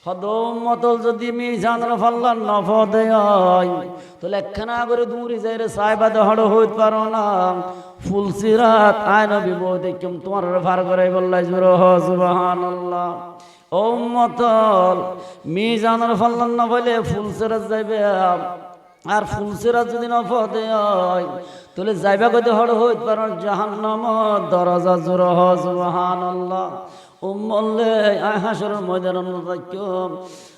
হদ উম্মত যদি মিজানের ফাল্লা নফ দেয় তাহলে একখানা করে দূরে যাই রে সাহেবাদ হড় হইতে পারো না ফুলসিরাত আয় নবী বউ দেখম তোমার ভার করে বললাই জোর সুবহানাল্লাহ ও উম্মত মিজানের ফাল্লা না বলে ফুলসিরাত যাইবে আর ফুলসিরাত যদি নফদে হয় তাহলে যাইবা কইতে হড় হইতে পারো জাহান্নাম দরজা জোর সুবহানাল্লাহ উম্মলে আয় হাসরের ময়দান নতাক্যম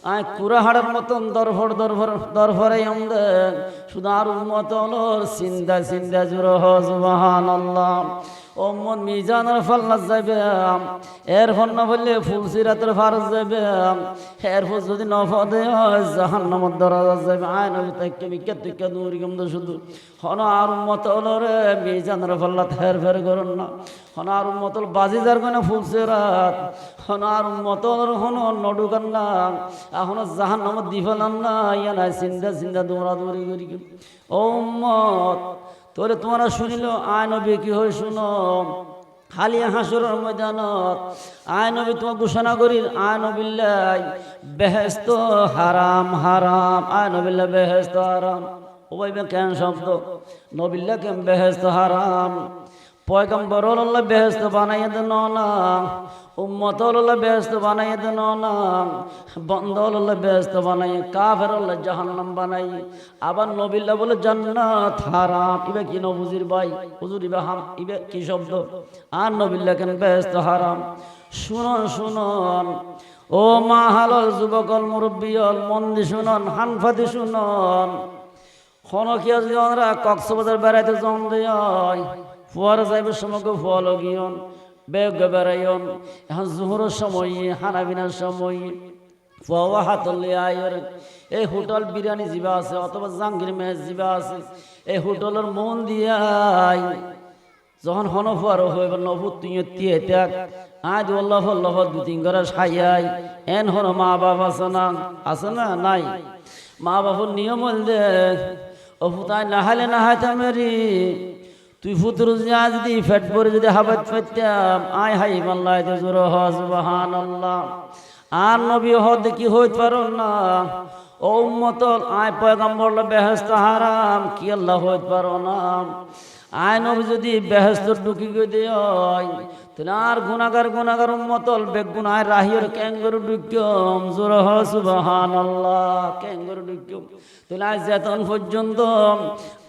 আয় কুড়াহাড়ের মতন দরফরে আমদে শুধু আর উম্মত হলোর চিন্তা জোর সুবহানাল্লাহ ওমন মিজানের ফাল্লা যাইবে এর ফল না বললে ফুলসিরাতের ফারজ যাইবে এর ফল যদি নফদে হয় জাহান্নামের দরজা যাইবে আয় নবী তাইকে মিকে তুইকে দূর গম শুধু হন আর উম্মত হলো রে মিজানের ফাল্লা থের ফের করুন না হন আর উম্মত হল বাজি যার কোনে ফুলসিরাত হন আর উম্মত হলো হন নডুকান না এখন জাহান্নামের দিফালান না ইয়া নাই চিন্তা দৌড়াদৌড়ি করি ও উম্মত তোরে তোমরা শুনিল আয় নবী কি হয় শুনো হালিয়া হাসরের ময়দানত আয় নবী তোমার ঘোষণা করি আয় নবিল্লাই বেহেশত হারাম আয় নবিল্লা বেহেশত হারাম ও ভাই কেন শব্দ নবিল্লা কেন বেহেশত হারাম পয়গম্বর আল্লাহ বেহেশত বানাইয়ে দেন না উম্মত আল্লাহ বেহেশত বানাইয়ে দেন না বন্ধ আল্লাহ বেহেশত বানাই কাফের আল্লাহ জাহান্নাম বানাই আবার নবিল্লাহ বলে জান্নাত হারাম ইবে কি নবুজির ভাই হুজুর ইবে হাম ইবে কি শব্দ আর নবিল্লাহ কেন বেহেশত হারাম শুনুন ও মা হালাল যুবকল মুরব্বিয়ল মন্দি শুনুন হানফাতি শুনুন খনকিয়া যদি আমরা কক্সবাজার বেড়াইতে জম দেয় ফুয়ারা যাইবে সমগ্র ফল গিয়ন বেগ বেড়াইন এখন জোহরের সময় হানাবিনার সময় ফুয়া হাতলে আয়ের এই হোটেল বিরিয়ানি জিবা আছে অথবা জাহাঙ্গীর মেজ জিবা আছে এই হোটেলের মন দিয়াই যখন হন ফুয়ার হইব নবু তুই তিয়ে ত্যাগ আজ অল্লাহ দু তিন করে সাইয়াই এন হন মা বাপ আছে না নাই মা বাপুর নিয়ম হল দে ও ফুতাই নাহালে নাহাইতে মেরি তুই ফুতুর যদি ফেট পরে যদি হাবাত ফেটতাম আয় হাই মাল্লাই তো জোর সুবহানাল্লাহ আর নবী হদ কি হইতে পারো না ও উম্মতল আয় পয়গম্বর বেহেশত হারাম কি আল্লাহ হইতে পারো না আয় নবী যদি বেহেশত ঢুকি গই দেয় তাহলে আর গুনাহগার উম্মতল বেগুন আয় রাহির ক্যাঙ্গর ঢুকম জোর সুবহানাল্লাহ ক্যাঙ্গর ঢুকম তাহলে আজ যেতন পর্যন্ত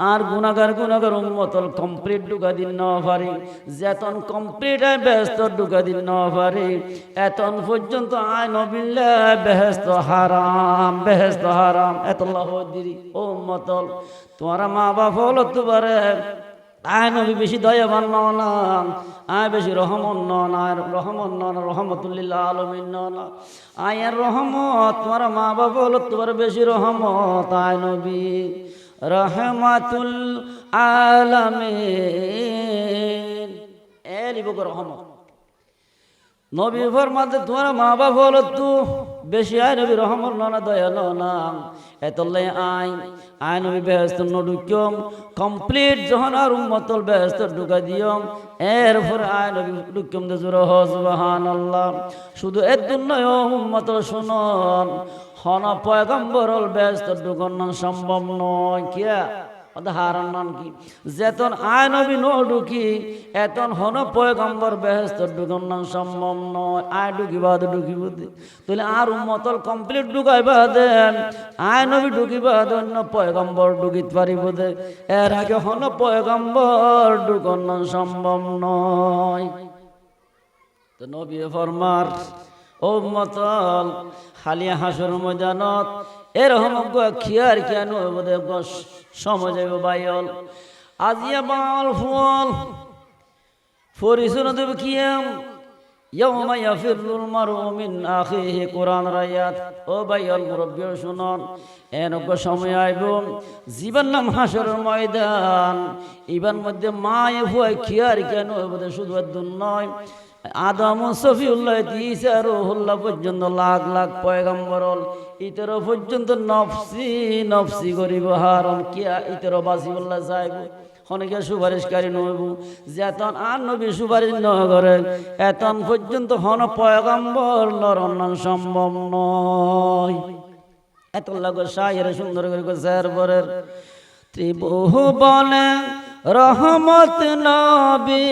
আর গুনাহগার উম্মতল কমপ্লিট ঢুকা দিন না পারি যেতন কমপ্লিট আয় বেহেশত ঢুকা দিন না পারি এতন পর্যন্ত আয় নবিল্লা বেহেশত হারাম এতল্লাহ দিরি ও উম্মতল তোমারা মা বাপ হলো তোমারে আয় নবী বেশি দয়াবান না আয় বেশি রহমত রহমতুল্লিল্লাহ আলমিন না আয়ের রহমত তোমার মা বাবা হলো তোমার বেশি রহমত আয় নবী রহমাতুল আলামিন লিবক রহমত নবী ফরমাতে তোমার মা বাবা হলো তু বেশি আয় নবী রহমত না দয়া না এতলাই আয় নবী বেহেশত ঢুকম কমপ্লিট যখন আর উম্মতল বেহেশত ঢুকা দিয়ম এরপর আয় নবী ঢুকম দে জোর সুবহানাল্লাহ শুধু এর জন্য উম্মতল শুনুন হন পয়গম্বরল বেহেশত ঢুকানো সম্ভব নয় কিয়া হারান মান কি যেতন আয় নবী ন ঢুকি এতন হন পয়গম্বর বেহেস্ত ঢুকন না সম্ভব নয় আয় ঢুকিবা ঢুকিব তাহলে আর উম্মতল কমপ্লিট ঢুকাইবা দেন আয় নবী ঢুকিবা অন্য পয়গম্বর ঢুকিতে পারিব দে এর আগে হন পয়গম্বর ঢুকন না সম্ভব নয় তো নবী ফরমার ও উম্মতল হালিয়া হাসর ময়দানত এরকম খিয়ার কেন সময় যাইব বাইল আজিয়া বাল ফুল ফরিসুন দেব কিয়াম ইয়াউমা ইয়াফিরুল মারউ মিন আখিহি কুরআন রায়াত ও বাইল মুরব্বি শুনুন এনক সময় আইব জীবন নাম হাসরের ময়দান ইবান মধ্যে মায়ে হুয়াই খিয়ার কেন শুধু দুন নয় আদম সফিউল্লাহ ঈসা রূহুল্লাহ পর্যন্ত লাখ লাখ পয়গম্বর ইতর পর্যন্ত নফসি নফসি করিব হারম কিয়া ইতর বাসিউল্লাহ যাইব অনেকে সুপারিশকারী নইব যেতন আর নবী সুপারিশ ন করেন এতন পর্যন্ত হন পয়গম্বর নরন সম্ভব নয় এত লাগে শায়ের সুন্দর করে শের পরের ত্রিভুবনে রহমত নবী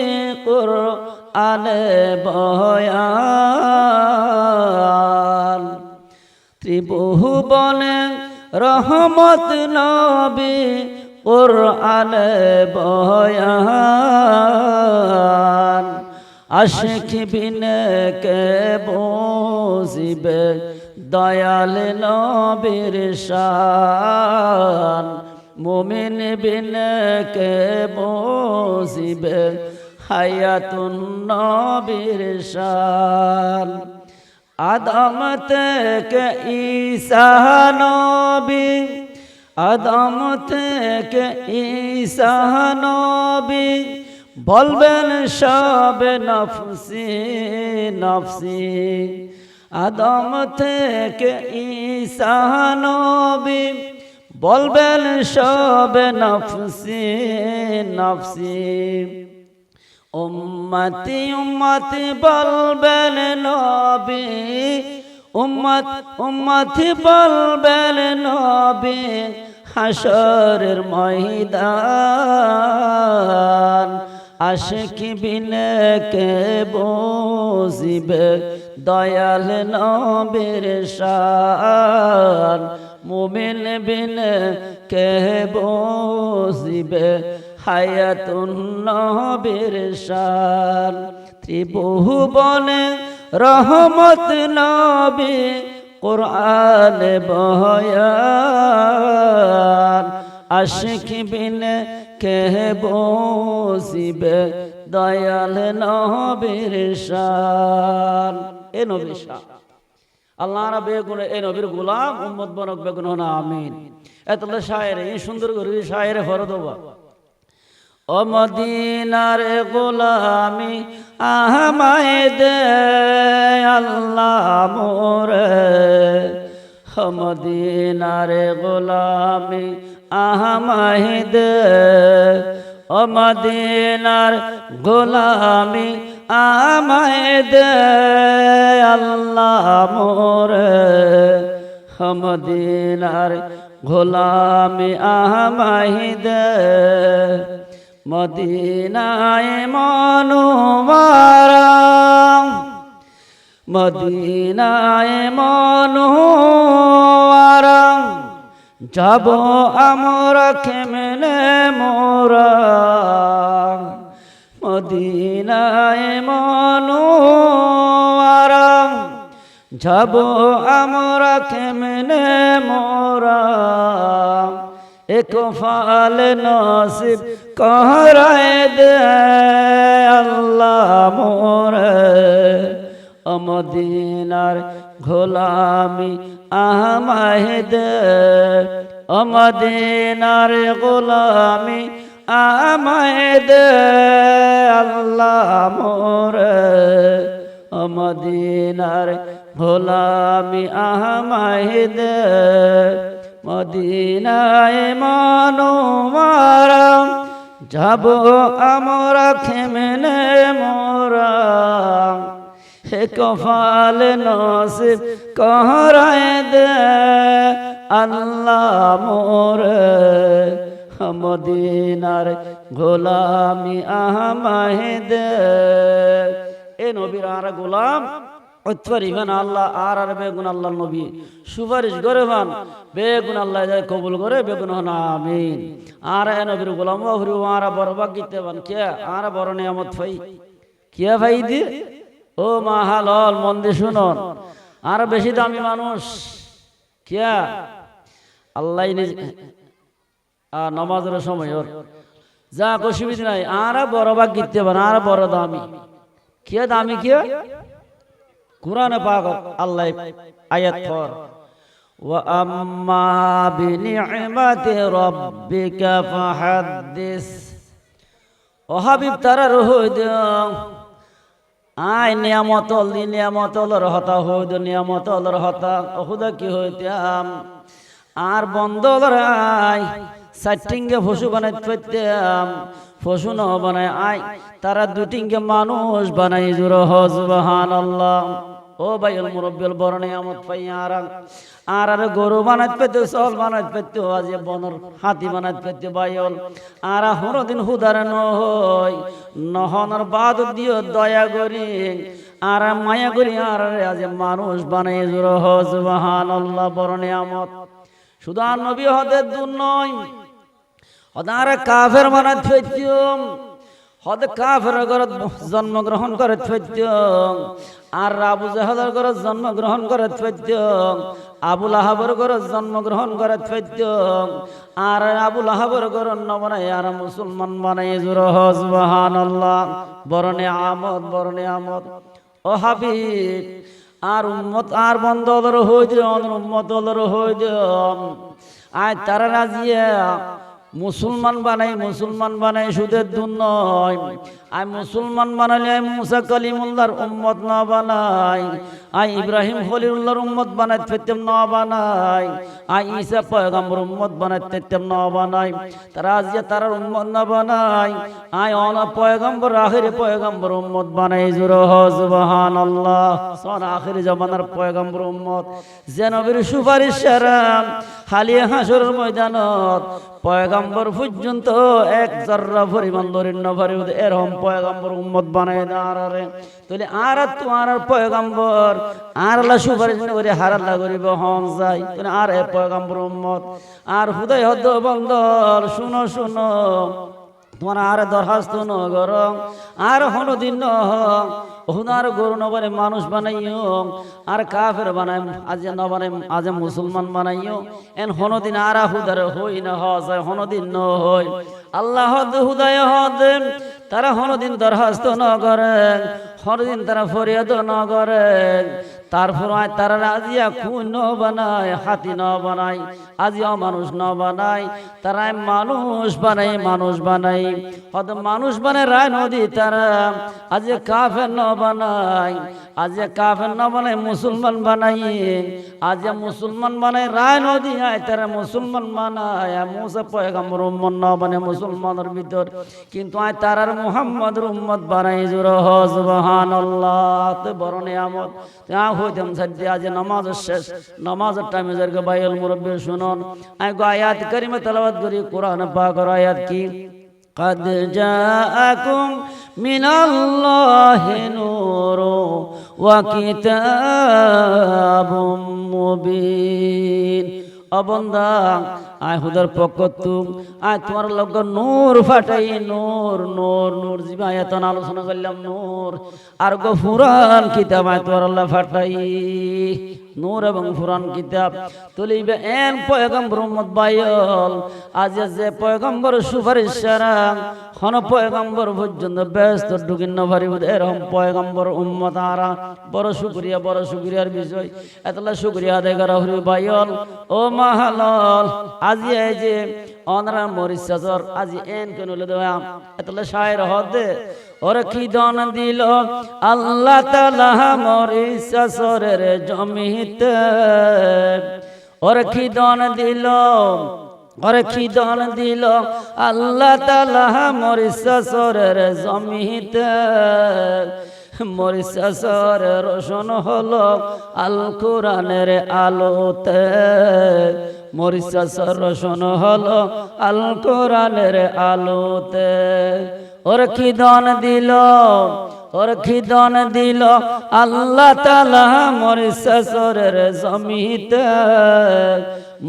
কুরআনে বয়ান ত্রিভুবনে রহমত নবী কুরআনে বয়ান আশিক বিনে কে বুঝিবে দয়াল নবীর শান মুমিন বিনে কে বুঝিবে হায়াতুন নবীর শান আদম থেকে ঈসা নবী আদম থেকে ঈসা নবী বলবেন সব নফসি নফসি আদম থেকে ঈসা নবী বলবেন সব নফসি নফসি উম্মতি উম্মতি বলবেন নবী উম্মত উম্মতি বলবেন নবী হাসরের ময়দান আশিক বিনে কে বুঝিবে দয়াল নবীর শান মুমিন বিনে কে বুঝিবে হায়াতুন নবীর শান ত্রিভুবনে রহমত নবী কুরআনে বয়ান আশিক বিনে কে বুঝিবে দয়াল নবীর শান এ নবীর শান আল্লাহ না বেগুন এ নবীর গোলাম উম্মত বনক বেগুন না আমিন এতলে শায়েরে এই সুন্দর করে শায়েরে ফরদবা ও মদিনার গোলামি আমায় দে আল্লাহ মোরে ও মদিনার গোলামি আমায় দে ও মদিনার গোলামি আমায় দে আল্লাহ মোরে ও মদিনার গোলামি আমায় দে মদিনায় মনোয়ারা মদিনায় মনোয়ারা যাব আমরা কেমনে মোরা মদিনায় মনোয়ারা যাব আমরা কেমনে মোরা এক ফাল নসিব করায় দে আল্লাহ মোরে ও মদিনার গোলামি আমায় দে ও মদিনার গোলামি আমায় দে আল্লাহ মোরে ও মদিনার গোলামি আমায় দে মদিনায় মনোয়ারা যাব আমরা কেমনে মোরা হে কপাল নসিব করায় দে আল্লাহ মোরে মদিনার গোলামি আহমাহেদ এ নবীর আর গোলাম অত্যারিবেন আল্লাহ আর আর বেগুন আল্লাহ নবী সুপারিশ করে বান বেগুন আল্লাহ কবুল করে বেগুন হন আমিন আর এ নবীর গোলাম হরি আর বরবাগ গিতে বান কে আর বড় নিয়ামত ভাই কে ভাই দি ও মাহালল মন দিয়ে শুনুন আর বেশি দামি মানুষ কে আল্লাহ নমাজের সময় ওর যা অসুবিধা নাই আর বরবাগ গিতে বান আর বড় দামি কে দামি কে কুরআনে পাক আল্লাহ আয়াত পর ওয়া আম্মা বিনি'মাতি রাব্বিকা ফাহাদ্দিস ও হাবিব তারা রহদ আই নিয়ামতল রহতা হইদ নিয়ামতল রহতা ওহুদা কি হইতাম আর বন্ধল আই সাইটিংকে পশু বানাই পেতাম পশু ন বানায় আই তারা দুটিংকে মানুষ বানাই জুর সুবহানাল্লাহ ও ভাইল মুরব্বিল বড় নিয়ামত পাই আর গরু বানাইতে পেতে সল বানাইতে পেতে আজ বনর হাতি বানাইতে পেতে বাইল আর হরদিন হুদার নহনর বাদ দিও দয়া করি আর মায়া করি আর আজ মানুষ বানাই জুর সুবহানাল্লাহ বড় নিয়ামত শুধু আর নবী হতে দূর নয় হদার কাফের বানাইতে পেতাম হদ কাফের ঘরত জন্মগ্রহণ করে পেতাম আর আবু জাহেলের ঘরত জন্মগ্রহণ করে পেতাম আবুল আহাবের ঘরত জন্মগ্রহণ করে পেতাম আর আবুল আহাবের ঘর নবনাই আর মুসলমান বানাই জুর সুবহানাল্লাহ বড় নিয়ামত ও হাবিব আর উম্মত আর বন্ধর হই দিও উম্মত হই দিও আয় তারা রাজিয়া মুসলমান বানাই সুদের দুন নয় আই মুসলমান বানাইলে আই মুসা কালিমুল্লাহর উম্মত না বানাই আই ইব্রাহিম খলিলুল্লাহর উম্মত বানাইতে পেতাম না বানাই আই ঈসা পয়গম্বর উম্মত বানাইতে পেতাম না বানাই তারা আজিয়া তার উম্মত না বানাই আই অনা পয়গম্বর আখিরি পয়গম্বর উম্মত বানাই জুর সুবহানাল্লাহ সন আখিরি জামানার পয়গম্বর উম্মত যে নবীর সুপারিশ সারাম হালিয়া হাসরের ময়দানত পয়গম্বর পর্যন্ত এক জর্রা পরিমাণ দরিদ্র পরিবদ এরকম পয়গম্বর উম্মত বানায় দাঁড়ারে তাহলে আর তোমার পয়গম্বর আর আল্লাহ সুপারিশ করে হারাল্লা করিব হন যায় তাহলে আর এ পয়গম্বর উম্মত আর হুদয় হদ বন্দর শুনো তোমার আর দরখাস্ত ন গরম আর হনদিন ন হুনার গরু ন বানাই মানুষ বানাইও আর কাফের বানাই আজ ন বানাই আজ মুসলমান বানাইও এন হনদিন আর হুদার হই না হয় হনদিন ন হই আল্লাহ হদ হুদায় হদ তারা হনদিন দরখাস্ত ন করেন হনদিন তারা ফরিয়াদ ন করেন তারপর তারা রাজিয়া খুন ন বানায় হাতি ন বানাই আজিও মানুষ ন বানাই তারা মানুষ বানাই হদ মানুষ বানায় রায় নদী তারা আজ কাফের ন বানাই আজ কাফের ন বানাই মুসলমান বানাই আজ মুসলমান বানাই রায় নদী আয় তারা মুসলমান বানায় মুসা পয়গম্বর উম্মত ন বানায় মুসলমানের ভিতর কিন্তু আয় তারার মুহাম্মদের উম্মত বানাই জুর সুবহানাল্লাহ তে বড় নিয়ামত তা হইতাম সাথে আজ নামাজ শেষ নামাজের টাইমে যারকে বাইল মুরব্বি শুনুন আয় গো আয়াত কারিমে তেলাওয়াত করি কোরআন পাকের আয়াত কি قد جاءكم من الله نور وكتاب مبين অবন্দা আয় হুদার পক্ষ তুম আয় তোমার লগ নূর ফাটাই নূর জিবা এতন আলোচনা করলাম নূর আর গো ফুরান কিতাব আয় তোমার আল্লাহ ফাটাই নূর এবং ফুরান কিতাব তুলিবে এন পয়গম্বর উম্মত বাইল আজ যে পয়গম্বর সুপারিশ সারা হন পয়গম্বর পর্যন্ত ব্যস্ত ঢুকিন না পারিব এরকম পয়গম্বর উম্মত আরা বড় শুকরিয়ার বিষয় এতলা শুকরিয়া আদায় করা হরি বাইল ও মাহালল আজি এই যে অনরা মরিসাজর আজি এন কেন দেওয়া এতলা শায়ের হদে ওরে কি দান দিল আল্লাহ তাআলা মরিসাজরের জমিতে ওরে কি দান দিল আল্লাহ তাআলা মরিসাজরের জমিতে মরিসাজরের রোশন হলো আল কোরআনের আলোতে মরিচ চাচার রোশন হলো আল কোরআনের আলোতে। ওর কি দান দিল, ওর কি দান দিল আল্লাহ তাআলা মরিচ চাচারের জমিতে।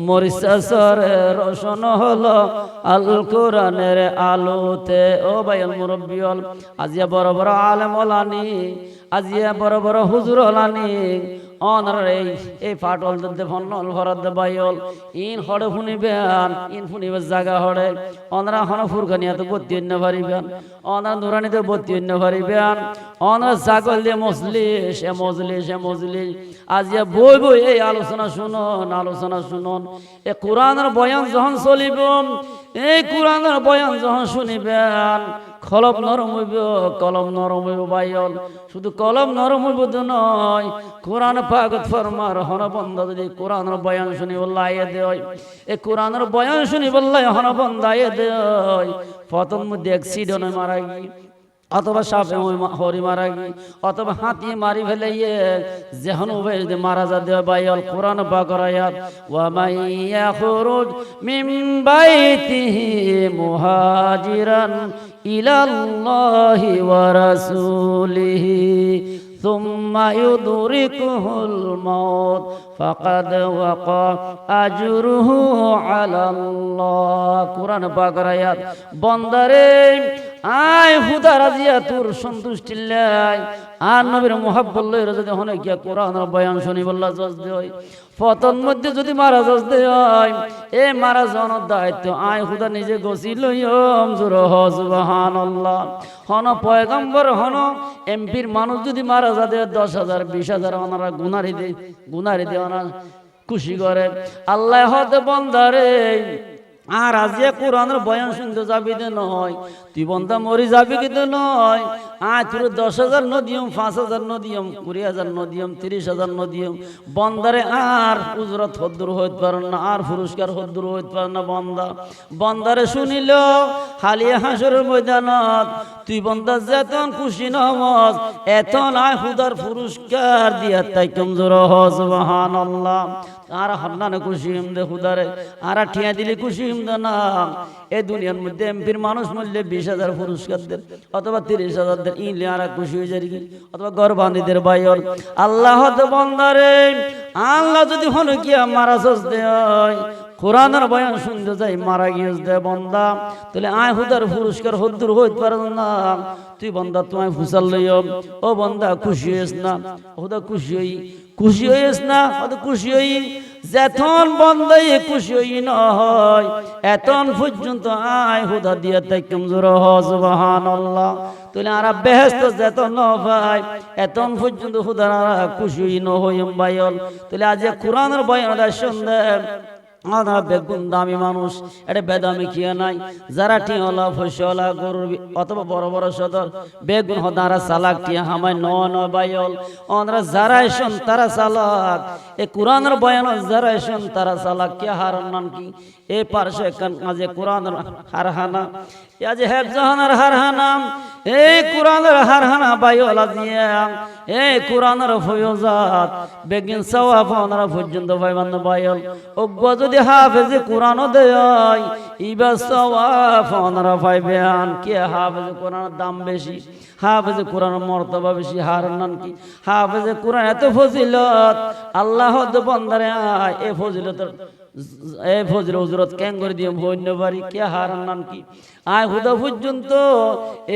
মরিচ চাচারের রোশন হলো আল কোরআনের আলোতে। ও ভাইয়াল মুরব্বিয়াল, আজিয়া বড় বড় আলেম ওলানি, আজিয়া বড় বড় হুজুর ওলানি অনার এই ফাটল দে ফন্নল ভরত দে বাইল ইন হড়ে ফুনিবেন, ইন ফুনিবে জায়গা হড়ে অনরা হন ফুরকানিয়া তো বত্তি অন্য পারিবেন, অনার নুরানিতে বত্তি অন্য পারিবেন, অনার ছাগল দিয়ে মজলিস এ মজলিস এ মজলিস। আজিয়া বই বই এই আলোচনা শুনুন, আলোচনা শুনুন। এ কোরআনের বয়ান যখন চলিব, এই কোরআনের বয়ান যখন শুনিবেন, কলম নরম হইব, কলম নরম হইব বাইল। শুধু কলম নরম হইব তো নয়, কোরআন পাগত ফরমার হন বন্ধ যদি কোরআনের বয়ান শুনি বললাই দেয়, এই কোরআনের বয়ান শুনি বললাই হন বন্ধাই দেয়। প্রথম মধ্যে অ্যাক্সিডেন্টে মারা গিয়ে, অথবা সাপে হরি মারা গিয়ে, অথবা হাতি মারি ফেলে যেহন যদি মারা যা দেওয়া বাইল। কোরআন পাকের আয়াত, ওয়া মাইয়া খুরুজ মিন বাইতিহি মুহাজিরান ইলাল্লাহি ওয়া রাসূলিহি সুম্মা ইউদরিকুহুল মাউত ফাকাদ ওয়াকা আজরুহু আলাল্লাহ। কোরআন পাকের আয়াত। বন্দারে আয় হুদা রাজিয়া তোর সন্তুষ্টি লাই আর নবীর মুহাব্বত লইরা যদি হনে গিয়া কোরআনের বয়ান শুনি বললা জজ দেয়। ফতন মধ্যে যদি মারা জজ দেয়, এ মারা যাওয়ার দায়িত্ব আয় হুদা নিজে গছি লইম জোর হ সুবহানাল্লাহ। হন পয়গম্বর হন এমপির মানুষ যদি মারা যা দেয় 10,000 20,000 ওনারা গুনারি দে ওনারা খুশি করে। আল্লাহ হতে বন্দারে আর আজিয়া কোরআনের বয়ান শুনতে যাবি দে নয়, তুই বন্ধা মরি যাবি কিন্তু নয়। আয় তোর 10,000 নদিয়ম, 5,000 নদিয়ম, 20,000 নদিয়ম, 30,000 নদিয়ম। বন্দারে আর উজরত হদ্দুর হইতে পারে না, আর পুরস্কার হদ্দুর হইতে পারে না। বন্দারে শুনিল হালিয়া হাসরের ময়দানত তুই বন্দা যেতন খুশি নহস এতন আয় হুদার পুরস্কার দিয়া তাই কমজোর হ সুবহানাল্লাহ। আর হন্নানে খুশি দে হুদারে, আর ঠিয়া দিলে খুশি না। এই দুনিয়ার মধ্যে এমপির মানুষ মূল্যে 20,000 পুরস্কার দেন, অথবা 30,000 দেন, ইলে আর খুশি হয়ে যায়, অথবা গর্বান্বিতের বাইর। আল্লাহ তো বন্দারে আল্লাহ যদি হন গিয়া মারা সস দেয়, কোরআনের বয়ান শুনতে যাই মারা গিয়েছ দে বন্দা, তাহলে আয় হুদার পুরস্কার হদ্দুর হইতে পারে না। তুই বন্দা তোমায় ফুসাল লইও, ও বন্দা খুশি হইস না, হুদা খুশি হইস না, খুশি হই যেতন বন্দাই খুশি হই না হয় এতন পর্যন্ত আয় হুদা দিয়া তাই কমজোর হ সুবহানাল্লাহ। তাহলে আর বেহেশত যেতন ন ভাই এতন পর্যন্ত হুদা খুশি হই ন হইম বাইল। তাহলে আজ কোরআনের বয়ান শুনতে আধা বেগুন দামি মানুষ, এটা বেদামি খেয়ে নাই। যারা টিওলা ফসলা গরুর অথবা বড় বড় সদর বেগুন হদারা চালাক টিয়া হামায় ন বাইল। ওনারা যারা এসন তারা চালাক, এ কোরআনের বয়ান যারা এসন তারা চালাক। কে হারান নাম কি এ পার্শ্বে কাজে কোরআনের হারহানা, আজ হেফজাহানের হারহানাম, এই কোরআনের হারহানা বাইল আজিয়া এই কোরআনের ফয়জাত বেগিন সওয়াব ওনারা পর্যন্ত ভাইবান বাইল। অজ্ঞ যদি হাফেজে কোরআন দেয় ইবা সওয়াব ওনারা পাইবেন। কে হাফেজে কোরআনের দাম বেশি, হাফেজে কোরআনের মর্তবা বেশি। হারান কি হাফেজে কোরআন এত ফজিলত, আল্লাহ তো বন্দারে আয় এ ফজিলতের এই ফজর হজরত কেন করে দিয়ে ভন্য বাড়ি। কে হারান নাম কি আয় হুদা পর্যন্ত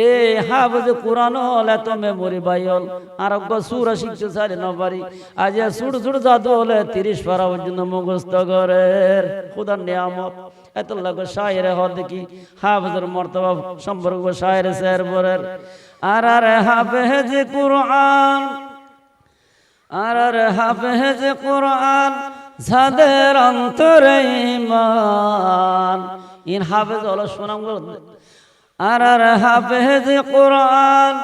এ হাফেজে কোরআন হল এত মেমোরি বাইল। আর সুরা শিখতে চাই না পারি, আজ ছোট ছোট জাদু হলে 30 পারা পর্যন্ত মুখস্থ করে। খুদার নিয়ামত এত লাগে শায়েরে হ দেখি হাফেজের মর্তবা সম্পর্ক শায়েরে শের বরের। আর হাফেজ কোরআন, আর হাফেজ কোরআন যাদের অন্তরে ঈমান। ইন হাফেজ হলো সুনাম। আর হাফেজ কোরআন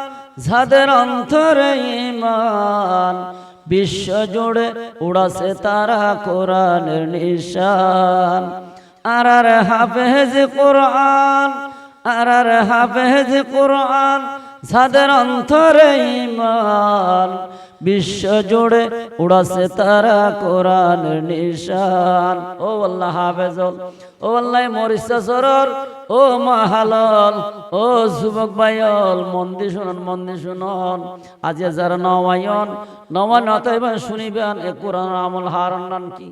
যাদের অন্তরে ঈমান, বিশ্ব জুড়ে উড়াছে তারা কোরআনের নিশান। আর হাফেজ কোরআন, আর হাফেজ কোরআন যাদের অন্তরে ঈমান, বিশ্ব জুড়ে উড়াছে তারা কোরআনের নিশান। ও আল্লাহ হাফেজল, ও আল্লাহ মরিসা সরর, ও মাহালল, ও যুবক ভাইয়ল, মন্দি শুনন, মন্দি শুনন। আজ যারা নওয়ায়ন নওয়ান অতএবার শুনিবেন এ কোরআন আমল হারান নান কি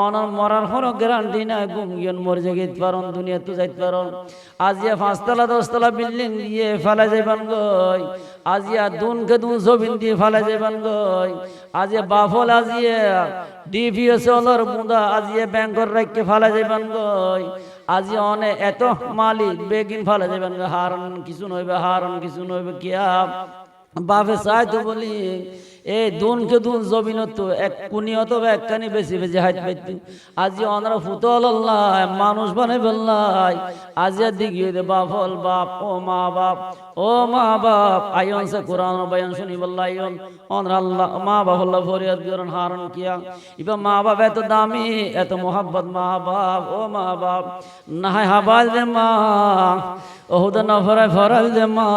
অনর মরার কোনো গ্যারান্টি নাই। গুমগিয়ন মরে যাইতে পারন, দুনিয়া তো যাইতে পারন। আজিয়া 5 তলা 10 তলা বিল্ডিং দিয়ে ফেলা যাইবান গই, আজিয়া দুনকে দুন জমিন দিয়ে ফেলা যাইবান গই। আজিয়া বাফল, আজিয়া ডিপিএস অলর মুদা, আজিয়া ব্যাংকর রাখকে ফেলা যাইবান গই। আজি অনেক এত মালিক বেগিন ফেলা যাইবান গই। হারান কিছু নইবে, হারান কিছু নইবে কিয়া বাপে চাই তো বলি এই দুনকে দুন জমিন তো এক কুনিয়ত একখানি বেশি বেশি হাইট পাইতি। আজি অনরা ফুতল মানুষ বানাই বললাই। আজি দিকে বাপল বাপ, ও মা বাপ, ও মা বাপ আইন সে কোরআন বয়ান শুনি বললাইন অনরা আল্লাহ মা বাপ আল্লাহ ফরিয়াদ করন হারন কিয়া। ইবা মা বাপ এত দামি, এত মোহাব্বত মা বাপ, ও মা বাপ নাহাই হাবাল দে মা, ওহুদা না ফরাই ফরাল দে মা,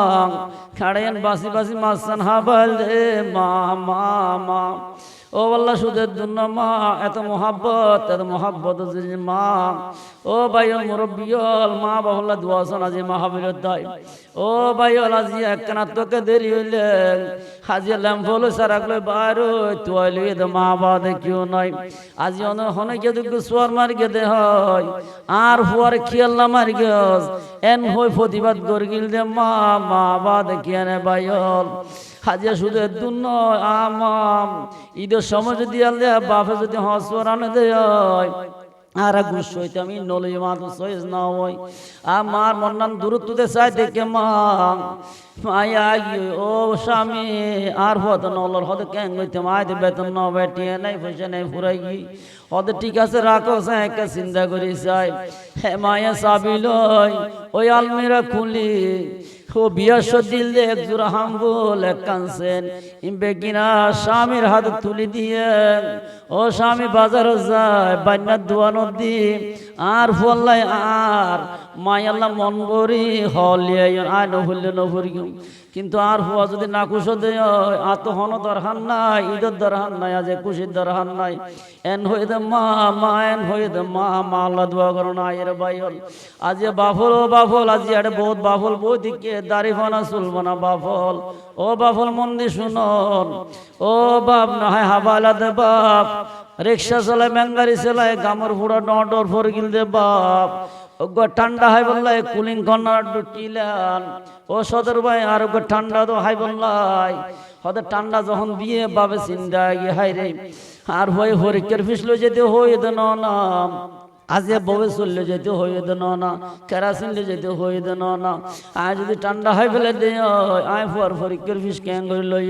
খাড়াইন বাসি বাসি মাসান হাবাল দে মা মা মা। ও আল্লাহ সুদের জন্য মা এত মোহাব্বত মা। ও ভাইয়ল মুরব্বিয়ল মা বাবুল্লাহ দুয়াসন আজি মাহাবীরের দায়। ও ভাইয়ল আজি একখানা তোকে দেরি হইলে আজি ল্যাম্পল সারাগলে বাইরে তোয়ালি মা বাদে কেউ নাই। আজি অনেকে দুঃখ সোয়ার মারি গেতে হয় আর হুয়ার খেয়াল না মারি গেছ এন হই প্রতিবাদ করে গিল দে মা মা বাদে কিয়ানে ভাইয়ল। হাজিয়া সুদের দুন আমাম ঈদের সময় যদি আল্লাহ বাপে যদি হসরানে দেয় আর গুস হইতে আমি নলি মাত সইজ না হই আমার মন্নান দূরত্বতে চাই দেখে মা মায়া ও স্বামী আর হত নলর হতে ক্যাং হইতে মাইতে বেতন ন বেটিয়ে নাই পয়সা নাই ফুরাই গি হতে ঠিক আছে রাখো একটা চিন্তা করি চাই। হে মায়া চাবি লই ওই আলমিরা খুলি ও বিয়াস দিল দে এক জোড়া হাম্বুল এক কানসেন ইমবে কিনা স্বামীর হাত তুলি দিয়ে ও স্বামী বাজার যায় বান্যার দোয়ানো দি আর ফল্লাই আর মায়াল্লা মন বরি হলিয়ে আয় নহলে নভরি কিন্তু আর হুয়া যদি না কুশ দেয় আত হন দরহান নাই ঈদের দরহান নাই আজ খুশির দরহান নাই এন হয়ে দে মা মা এন হয়ে দে মা মা আল্লাহ দোয়া করো না এর বাইল আজ বাফল ও বাফল আজ আরে বহুত বাফল বই দিকে দাড়ি ফানা চুলবনা বাফল ও বাফল মন্দি শুনন ও বাপ না হয় হাবালা দে বাপ রিক্সা চালায় ব্যাঙ্গারি চালায় গামর ফুড়া ডর ফোর গিল দে বাপ ঠান্ডা হয় বললাই কুলিং কর্নার টিলান ও সদর ভাই আর ঠান্ডা তো হাই বললাই হতে ঠান্ডা যখন দিয়ে বাবে চিন্তা গিয়ে হাই রে আর হয়ে হরিকের ফিসলো যেতে হয়ে দেন না আজ ববে চললে যেতে হয়ে দেন না কেরাসিনলে যেতে হয়ে দেন না আয় যদি ঠান্ডা হয় ফেলে দে আয় ফুয়ার হরিকের ফিস ক্যাং করে লই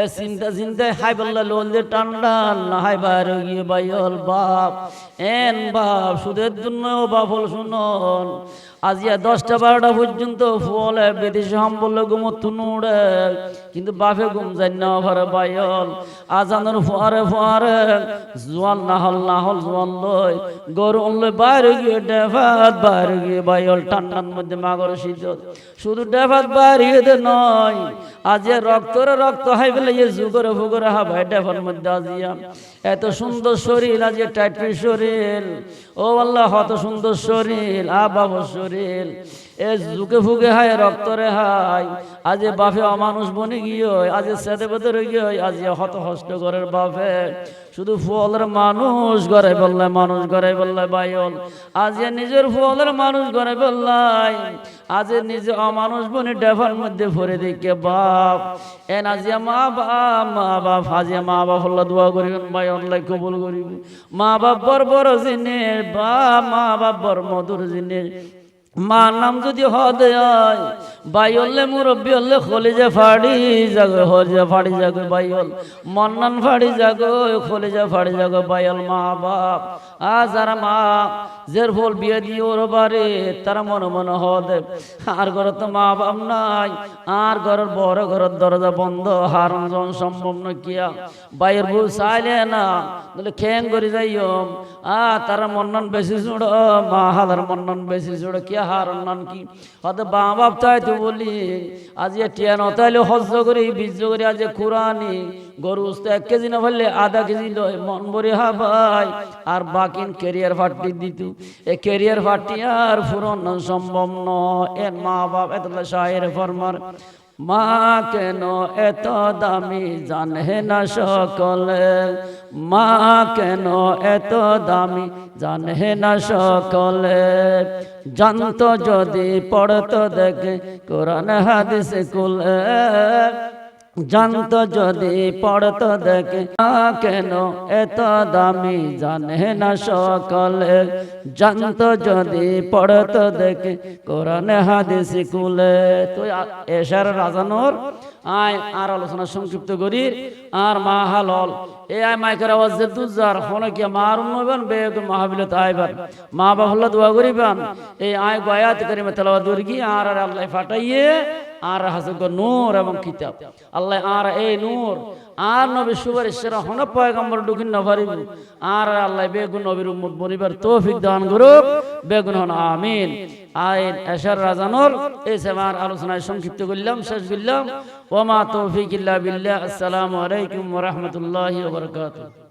এ চিন্তা চিন্তায় হাই বললা লোল যে ঠান্ডা না হাই বাইরে গিয়ে বাইল বাপ এন বাপ সুদের জন্য বাপল শুনন আজিয়া 10টা 12টা পর্যন্ত ফলে বিদেশে হাম বললে ঘুমত নুড়ে কিন্তু বাপে ঘুম যায় না ভারে বাইল আজানের ফোয়ারে ফোয়ারে জোয়ান না হল জোয়ান লই গরু লই বাইরে গিয়ে ডেফাত বাইরে গিয়ে বাইল ঠান্ডার মধ্যে মাগর শীত শুধু ডেফাত বাইরে দে নয় আজ রক্তরে রক্ত হাই ফেলে যুগরে ফুগরে হাবাই ডেফার মধ্যে আজিয়া এত সুন্দর শরীর আজ টাইট শরীর ও আল্লাহ কত সুন্দর শরীর বাবু শরীর এ যুগে ফুগে হায় রক্তরে হাই আজ বাপে অমানুষ বনে গিয়ে আজ সেদে বেদরে গিয়ে আজ হত হস্ত ঘরের বাপে শুধু ফুলের মানুষ ঘরে বললে মানুষ ঘরে বললে বাইল আজ নিজের ফুলের মানুষ ঘরে বললাই আজ নিজে অমানুষ বনে ডেফার মধ্যে ভরে দেখে বাপ এন আজিয়া মা বাপ আজিয়া মা বাপ হল্লা দোয়া করিবেন ভাই অল্লাহ কবুল করিব মা বাপ বড় জিনিস বাপ মা বাপ বড় মধুর জিনিস মা নাম যদি হদে বাইলে মুরব্বী হলে খলিজা ফাড়ি যাগো হলিজা ফাড়ি যাগো বাইল মন্নান ফাড়ি যাগো খলিজা ফাড়ি যাগো বাইল মা বাপ যারা মা জের ফল বিয়ে দিয়ে ওর বাড়ি তারা মনে মনে হদে আর ঘরে তো মা বাপ নাই আর ঘরের বড় ঘরের দরজা বন্ধ হারণ জন সম্ভব না কিয়া বাইয়ের বউ চাইলে না বলে খেং করে যাইও তারা মন্নান বেশি জুড়ো মা হালার মন্নান বেশি জুড়ো কিয়া হার নান কি হয়তো মা বাপ চাই তো বলি আজ টিয়া নতাইলে হজ্জ করি বীজ করি আজ কোরআনি গরু উস্তে 1 কেজি না ফেললে আধা কেজি লয় মন ভরে হাবাই আর বাকিন ক্যারিয়ার ফাটি দিত এই ক্যারিয়ার ফাটি আর ফুরন সম্ভব নয় এর মা বাপ এত শায়ের ফরমার মা কেন এত দামি জানে না সকলে মা কেন এত দামি জানে না সকলে জানতো যদি পড়তো দেখে কোরআন হাদিস কুলে জানতো যদি পড়তো দেখে কেন এত দামি জানে না সকলে জানতো যদি পড়তো দেখে কোরআন হাদিস কুলে তো এশার রাজানোর আয় আর আলোচনা সংক্ষিপ্ত করি আর মা হালল এ আয় মাইকের আওয়াজ যে দুজার হন কি মার নবেন বেগ মাহবিল তাইবার মা বাবা দোয়া করিবেন এই আয় গয়াত করিমে তেলাওয়াত করি আর আল্লাহ ফাটাইয়ে আর হাসিব নূর এবং কিতাব আল্লাহ আর এই নূর আর নবী সুপারিশের হন পয়গম্বর ঢুকিন না পারিব আর আল্লাহ বেগুন নবীর উম্মত বনিবার তৌফিক দান করুক বেগুন হন আমিন আইন এশার রাজানোর এই সেমার আলোচনায় সংক্ষিপ্ত করলাম শেষ করলাম ওয়া মা তৌফিক ইল্লা বিল্লাহ আসসালামু আলাইকুম ওয়া রাহমাতুল্লাহি ওয়া বারাকাতুহু